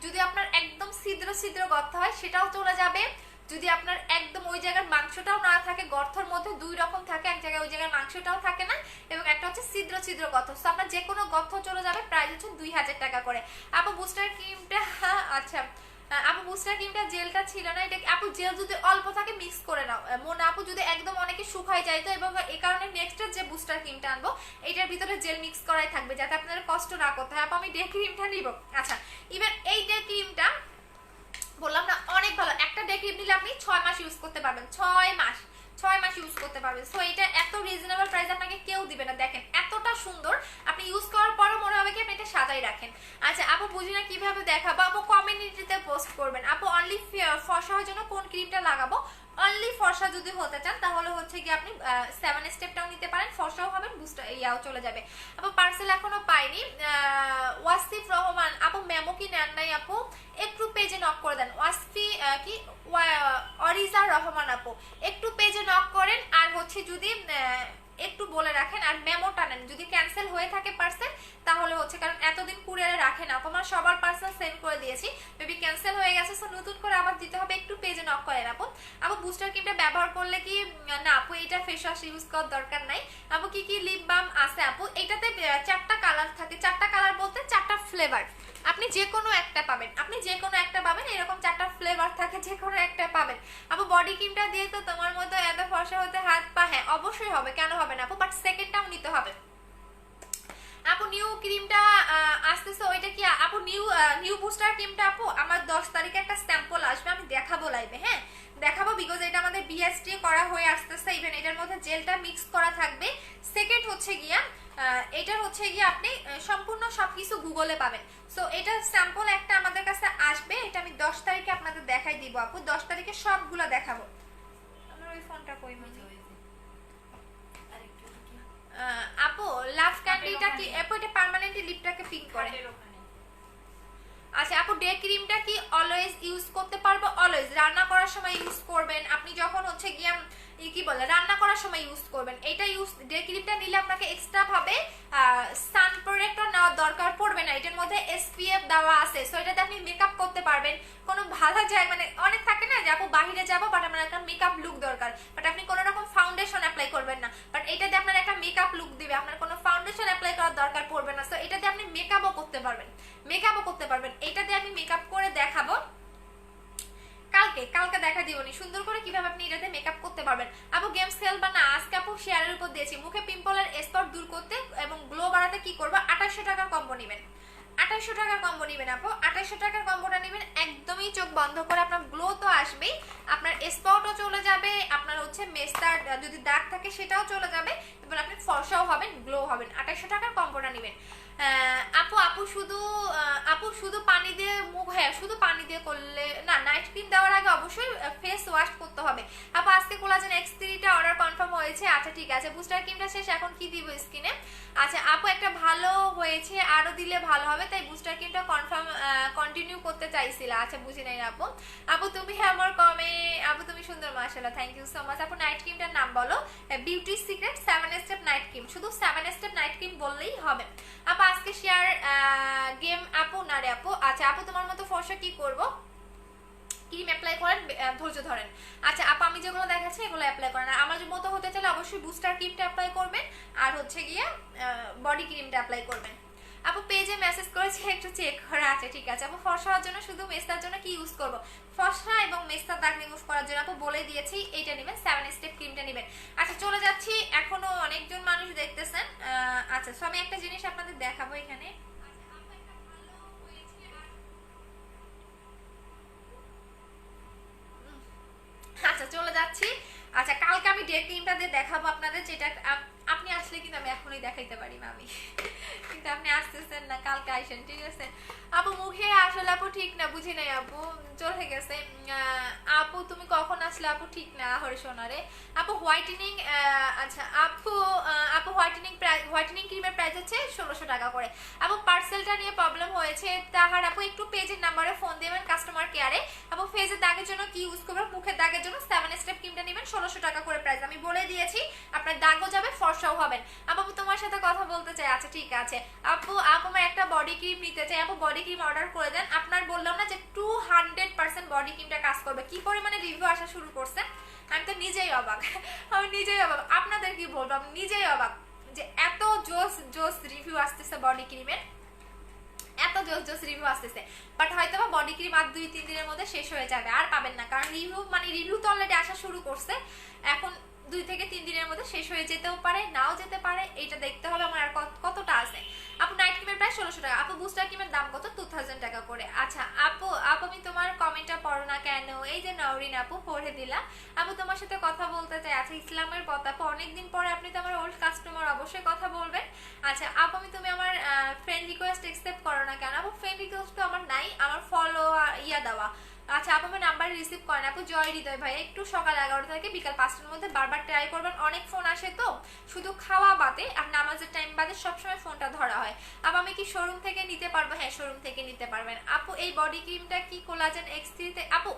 যদি আপনার একদম ছিদ্র ছিদ্র গর্ত হয় সেটাও চলে যাবে। যদি আপনার একদম ওই জায়গার মাংসটাও না থাকে, গর্তের মধ্যে দুই রকম থাকে, এক জায়গায় ওই জায়গার মাংসটাও থাকে না, এবং একটা হচ্ছে ছিদ্র ছিদ্র গর্ত, তো আপনার যে কোনো গর্ত চলে যাবে। প্রাইস হচ্ছে 2000 টাকা করে। আপু বুস্টার ক্রিমটা আচ্ছা আপু বুস্টার ক্রিমটা জেলটা ছিল না, এটা আপু জেল যদি অল্প থাকে মিক্স করে নাও। মনে আপু যদি একদম অনেকে শুকায় যায় তো, এবং এই কারণে নেক্সট যে বুস্টার ক্রিমটা আনবো এটার ভিতরে জেল মিক্স করাই থাকবে, যাতে আপনাদের কষ্ট না করতে হয়। আপু আমি ডে ক্রিমটা নিব। আচ্ছা ইভেন এই ডে ক্রিমটা বললাম না অনেক ভালো, একটা ডে ক্রিম নিলে আপনি 6 মাস ইউজ করতে পারবেন, 6 মাস ইউজ করতে পারবেন। সো এটা এত রিজনেবল প্রাইস আপনাকে কেউ দিবে না। দেখেন এতটা সুন্দর, আপনি ইউজ করার পরও মনে হবে কি আপনি এটা সাজাই রাখেন। আচ্ছা আপু বুঝি না কিভাবে দেখাবো? আপু কমিউনিটিতে পোস্ট করবেন। আপু অনলি ফর্সা হওয়ার জন্য কোন ক্রিমটা লাগাবো? অনলি ফর্সা যদি হতে চান তাহলে হচ্ছে কি আপনি 7 স্টেপটাও নিতে পারেন, ফর্সাও হবেন, বুস্টার ইয়াও চলে যাবে। আপু পার্সেল এখনো পাইনি। ওয়াসিফ রহমান আপু মেমো কি নেন নাই আপু, একটু পেজে নক করে দেন। ওয়াসফি কি অরিজা রহমান আপু একটু পেজে নক করেন, আর হচ্ছে যদি একটু বলে রাখেন আর মেমোটা নেন। যদি ক্যান্সেল হয়ে থাকে পার্সেল তাহলে হচ্ছে, কারণ এতদিন কুরিয়ারে রাখে না, আমার সবার পার্সেল সেন্ড করে দিয়েছি, মেবি ক্যান্সেল হয়ে গেছে, সো নতুন করে আবার দিতে হবে। একটু পেজে নক করেন আপু। আপু বুস্টার ক্রিমটা ব্যবহার করলে কি, না আপু এটা ফেস ওয়াশ ইউজ করার দরকার নাই। আপু কি কি লিপ বাম আছে আপু, এটাতে 4টা কালার থাকে, 4টা কালার বলতে 4টা ফ্লেভার, আপনি যে কোনো একটা পাবেন, আপনি যে কোনো একটা পাবেন, এরকম 4টা ফ্লেভার থাকে, যে কোনো একটা পাবেন। আপু বডি ক্রিমটা দিয়ে তো তোমার মতো এত ফর্সা হতে হাত পা, হ্যাঁ অবশ্যই হবে, কেন হবে না আপু, বাট সেকেন্ডটাও নিতে হবে। আপু নিউ ক্রিমটা আসতেছে, ওইটা কি আপু নিউ বুস্টার ক্রিমটা আপু আমার 10 তারিখে একটা স্যাম্পল আসবে, আমি দেখাবো লাইভে, হ্যাঁ দেখাবো, বিকজ এটা আমাদের বিএসটি করা হয়ে আসতেছে, ইভেন এটার মধ্যে জেলটা মিক্স করা থাকবে। সেকেন্ড হচ্ছে গিয়া এটার হচ্ছে গিয়ে আপনি সম্পূর্ণ সবকিছু গুগলে পাবেন। সো এটা স্যাম্পল একটা আমাদের কাছে আসবে, এটা আমি 10 তারিখে আপনাদের দেখাই দিব আপু, 10 তারিখে সবগুলো দেখাবো। আমার ওই ফোনটা কই মনে আপু লাভ ক্যান্ডিটা কি আপু, এটা পার্মানেন্টলি লিপটাকে পিঙ্ক করে। আচ্ছা আপু ডে ক্রিমটা কি অলওয়েজ ইউজ করতে পারবো? অলওয়েজ রান্না করার সময় ইউজ করবেন, আপনি যখন হচ্ছে গিয়ে কি বলে রান্না করার সময় ইউজ করবেন। এটা ডে ক্রিমটা নিলে আপনাকে এক্সট্রা ভাবে সান প্রোটেক্টর নেওয়ার দরকার পড়বে না, এটার মধ্যে এসপিএফ দেওয়া আছে, সো এটাতে আপনি মেকআপ করতে পারবেন। কোনো ভালো যায় মানে অনেক থাকে না যে আপু বাইরে যাবো বাট আমার একটা মেকআপ লুক দরকার, বাট আপনি কোনো রকম ফাউন্ডেশন অ্যাপ্লাই করবেন না, বাট এটাতে আপনার একটা মেকআপ লুক দিবে, আপনার কোনো ফাউন্ডেশন অ্যাপ্লাই করার দরকার পড়বে না, সো এটাতে আপনি মেকআপও করতে পারবেন, এটাতে আমি মেকআপ করে দেখাবো কালকে দেখা দিবনি সুন্দর করে কিভাবে আপনি এটাতে মেকআপ করতে পারবেন। আপু গেমস খেলবা না? আজকে আপু শেয়ারের উপর দিয়েছি, মুখে পিম্পলের স্পট দূর করতে এবং গ্লো বাড়াতে কি করবা, 2800 টাকার কম্বো নেবেন, 2800 টাকার কম্বো নেবেন আপু, 2800 টাকার কম্বোটা নেবেন, একদমই চোখ বন্ধ করে, আপনার গ্লো তো আসবেই, আপনার স্পটও চলে যাবে, আপনার হচ্ছে মেস্তার যদি দাগ থাকে সেটাও চলে যাবে, এবং আপনি ফর্সাও হবেন, গ্লো হবেন। 2800 টাকার কম্বোটা নেবেন। আপু শুধু পানি দিয়ে মুখ, হ্যাঁ শুধু পানি দিয়ে করলে না, নাইট ক্রিম দেওয়ার আগে অবশ্যই ফেস ওয়াশ করতে হবে। আপু আজকে কোলাজেন X3টা অর্ডার কনফার্ম হয়েছে, আচ্ছা ঠিক আছে, বুস্টার ক্রিমটা শেষ, এখন কি দিব স্কিনে? আচ্ছা আপু একটা ভালো হয়েছে, আরো দিলে ভালো হবে, তাই বুস্টার ক্রিমটা কনফার্ম কন্টিনিউ করতে চাইছিলা, আচ্ছা বুঝি নাই আপু। আপু তুমি আমার আপু তুমি সুন্দর মাশাআল্লাহ, থ্যাংক ইউ সো মাচ। আপু নাইট ক্রিমটার নাম বলো। Beauty secret 7 step night cream, শুধু 7 স্টেপ নাইট ক্রিম বললেই হবে। আপু আজকে শেয়ার গেম আপু না রে আপু, আচ্ছা আপু তোমার মতো ফর্সা কি করব, ক্রিম অ্যাপ্লাই করেন, ধৈর্য ধরেন। আচ্ছা আপু আমি যেগুলো দেখাচ্ছি এগুলো অ্যাপ্লাই করেন, আর আমার মতো হতে চাইলে অবশ্যই বুস্টার ক্রিমটা অ্যাপ্লাই করবেন, আর হচ্ছে গিয়ে বডি ক্রিমটা অ্যাপ্লাই করবেন। আপু পেজে মেসেজ করেছি, একটু চেক করা আছে, ঠিক আছে আপু। ফর্সা হওয়ার জন্য শুধু মেস্তার জন্য কি ইউজ করব, ফর্সা এবং মেস্তার দাগ রিমুভ করার জন্য আপু বলে দিয়েছি, এইটা নেবেন, 7 স্টেপ ক্রিমটা নেবেন। আচ্ছা চলে যাচ্ছি, এখনো অনেকজন মানুষ দেখতেছেন। আচ্ছা সো আমি একটা জিনিস আপনাদের দেখাবো এখানে। আচ্ছা চলে যাচ্ছি। আচ্ছা কালকে আমি ডে ক্রিমটা দিয়ে দেখাবো আপনাদের, যেটা আপনি আসলে কিন্তু আমি এখনই দেখাইতে পারি মামি, কিন্তু আপনি আসতেছেন না, কালকে আইসেন ঠিক আছে। আপু মুখে আসলে আপু ঠিক না, বুঝি নাই আপু, চলে গেছে। আপু তুমি কখন আসলে আপু, ঠিক না হরে সোনারে। আপু হোয়াইটেনিং, আচ্ছা আপু হোয়াইটেনিং ক্রিমের প্রাইস হচ্ছে 1600 টাকা করে। আপু পার্সেলটা নিয়ে প্রবলেম হয়েছে, তাহার আপু একটু পেজের নাম্বারে ফোন দেবেন কাস্টমার কেয়ারে। আপু ফেজের দাগের জন্য কি ইউজ করবেন, মুখের দাগের জন্য 7 স্টেপ ক্রিমটা নেবেন, 1600 টাকা করে প্রাইস, আমি বলে দিয়েছি, আপনার দাগও যাবে ফর্সাও হবেন। আপু তোমার সাথে কথা বলতে চাই, আচ্ছা ঠিক আছে আপু আমার একটা বডি ক্রিম নিতে চাই, আপু বডি ক্রিম অর্ডার করে দেন। আপনার বললাম না যে 200% বডি ক্রিমটা কাজ করবে, কি পরিমাণে রিভিউ আসা শুরু করছে, আমি তো নিজেই অবাক, আপনাদের কি বলবো, আমি নিজেই অবাক যে এত জোস রিভিউ আসতেছে বডি ক্রিমের, এত জোস রিভিউ আসতেছে, বাট হয়তো বা বডি ক্রিম আর 2-3 দিনের মধ্যে শেষ হয়ে যাবে, আর পাবেন না, কারণ রিভিউ তো অলরেডি আসা শুরু করছে, এখন 2 থেকে 3 দিনের মধ্যে শেষ হয়ে যেতেও পারে, নাও যেতে পারে, এটা দেখতে হবে আমার আর কতটা আছে। আপু নাইট ক্রিমের প্রায় 1600 টাকা, আপু বুস্টার ক্রিমের দাম কত, 2000 টাকা করে। আচ্ছা আপু আমি তোমার কমেন্টটা পড়ো না কেন, এই যে নওরিন আপু পড়ে দিলাম। আপু তোমার সাথে কথা বলতে চাই, আচ্ছা ইসলামের পথ আপু, অনেকদিন পরে আপনি তো আমার ওল্ড কাস্টমার, অবশ্যই কথা বলবেন। আচ্ছা আপু তুমি আমার ফ্রেন্ড রিকোয়েস্ট অ্যাকসেপ্ট করো না কেন, আপু ফ্রেন্ড রিকোয়েস্ট তো আমার নাই, আমার ফলো দেওয়া আচ্ছা আপু আমার নাম্বার রিসিভ করেন আপু জয় হৃদয় ভাই, একটু সকাল 11টা থেকে বিকাল 5টার মধ্যে বারবার ট্রাই করবেন, অনেক ফোন আসে তো, শুধু খাওয়া বাদে আর নামাজের টাইম বাদে সবসময় ফোনটা ধরা হয়। আপু আমি কি শোরুম থেকে নিতে পারবো? হ্যাঁ শোরুম থেকে নিতে পারবেন। আপু এই বডি ক্রিমটা কি কোলাজেন X3 তে? আপু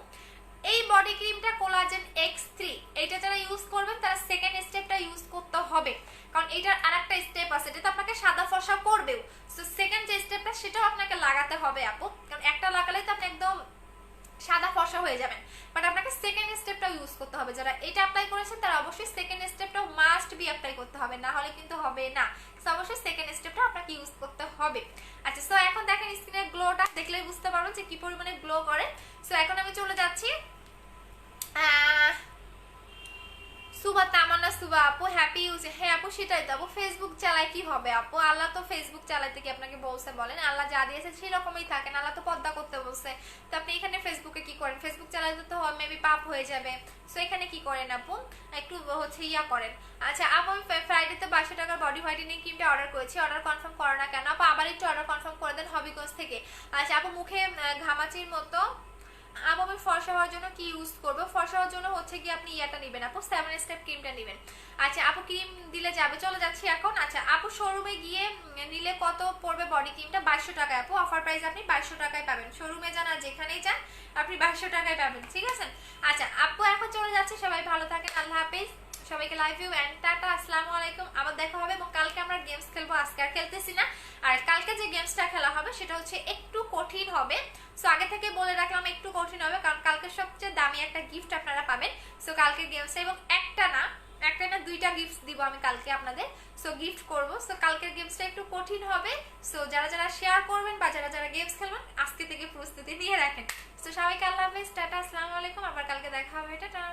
এই বডি ক্রিমটা কোলাজেন X3, এটা যারা ইউজ করবেন তারা সেকেন্ড স্টেপটা ইউজ করতে হবে, কারণ এটার আরেকটা স্টেপ আছে যেটা আপনাকে সাদা ফর্সা করবেও। সো সেকেন্ড যে স্টেপটা সেটাও আপনাকে লাগাতে হবে আপু, কারণ একটা লাগালে তো আপনি একদম সাদা ফর্সা হয়ে যাবেন, বাট আপনাকে সেকেন্ড স্টেপটাও ইউজ করতে হবে। যারা এটা অ্যাপ্লাই করেছেন তারা অবশ্যই সেকেন্ড স্টেপটাও মাস্ট বি অ্যাপ্লাই করতে হবে, না হলে কিন্তু হবে না। সো অবশ্যই সেকেন্ড স্টেপটা আপনাকে ইউজ করতে হবে। আচ্ছা সো এখন দেখেন স্কিনের গ্লোটা দেখলেই বুঝতে পারবেন যে কি পরিমাণে গ্লো করে। সো এখন আমি চলে যাচ্ছি সুবা তামান্না সুবা আপু হ্যাপি ইউজ। হ্যাঁ আপু সেটাই তো আপু, ফেসবুক চালায় কি হবে আপু, আল্লাহ তো ফেসবুক চালাইতে কি আপনাকে বলছে বলেন? আল্লাহ যা দিয়েছে সেরকমই থাকেন, আল্লাহ তো পর্দা করতে বলছে, তো আপনি এখানে ফেসবুকে কি করেন? ফেসবুক চালাইতে তো মেবি পাপ হয়ে যাবে। সো এখানে কি করেন আপু, একটু হচ্ছে ইয়া করেন। আচ্ছা আপু আমি ফ্রাইডেতে 2200 টাকার বডি হোয়াইটেনিং ক্রিমটা অর্ডার করেছি, অর্ডার কনফার্ম করো না কেন আপু? আবার একটু অর্ডার কনফার্ম করে দেন হবিগঞ্জ থেকে। আচ্ছা আপু মুখে ঘামাচির মতো আপু আমি ফর্সা হওয়ার জন্য কি ইউজ করবো? ফর্সা হওয়ার জন্য হচ্ছে কি আপনি ইয়াটা নেবেন আপু, 7 স্টেপ ক্রিমটা নেবেন। আচ্ছা আপু ক্রিম দিলে যাবে, চলে যাচ্ছি এখন। আচ্ছা আপু শোরুমে গিয়ে নিলে কত পড়বে বডি ক্রিমটা? 2200 টাকায় আপু, অফার প্রাইস আপনি 2200 টাকায় পাবেন। শোরুমে যান আর যেখানেই যান আপনি 2200 টাকায় পাবেন, ঠিক আছে? আচ্ছা আপু এখন চলে যাচ্ছে, সবাই ভালো থাকেন, আল্লাহ হাফেজ, সবাইকে লাইভ ইউ এন্ড টাটা, আসসালামু আলাইকুম। আবার দেখা হবে এবং কালকে আমরা গেমস খেলবো, আজকে আর খেলতেছি না। আর কালকে যে গেমসটা খেলা হবে সেটা হচ্ছে একটু কঠিন হবে, সো আগে থেকে বলে রাখলাম একটু কঠিন হবে, কারণ কালকে সবচেয়ে দামি একটা গিফট আপনারা পাবেন। সো কালকে গেমস এবং একটা না দুইটা গিফট দিব আমি কালকে আপনাদের, সো গিফট করব। সো কালকের গেমসটা একটু কঠিন হবে, সো যারা যারা শেয়ার করবেন বা যারা যারা গেমস খেলবেন আজকে থেকে প্রস্তুতি নিয়ে রাখেন। সো সবাইকে আল্লাহ হাফেজ, টাটা, আসসালামু আলাইকুম, আবার কালকে দেখা হবে, টাটা।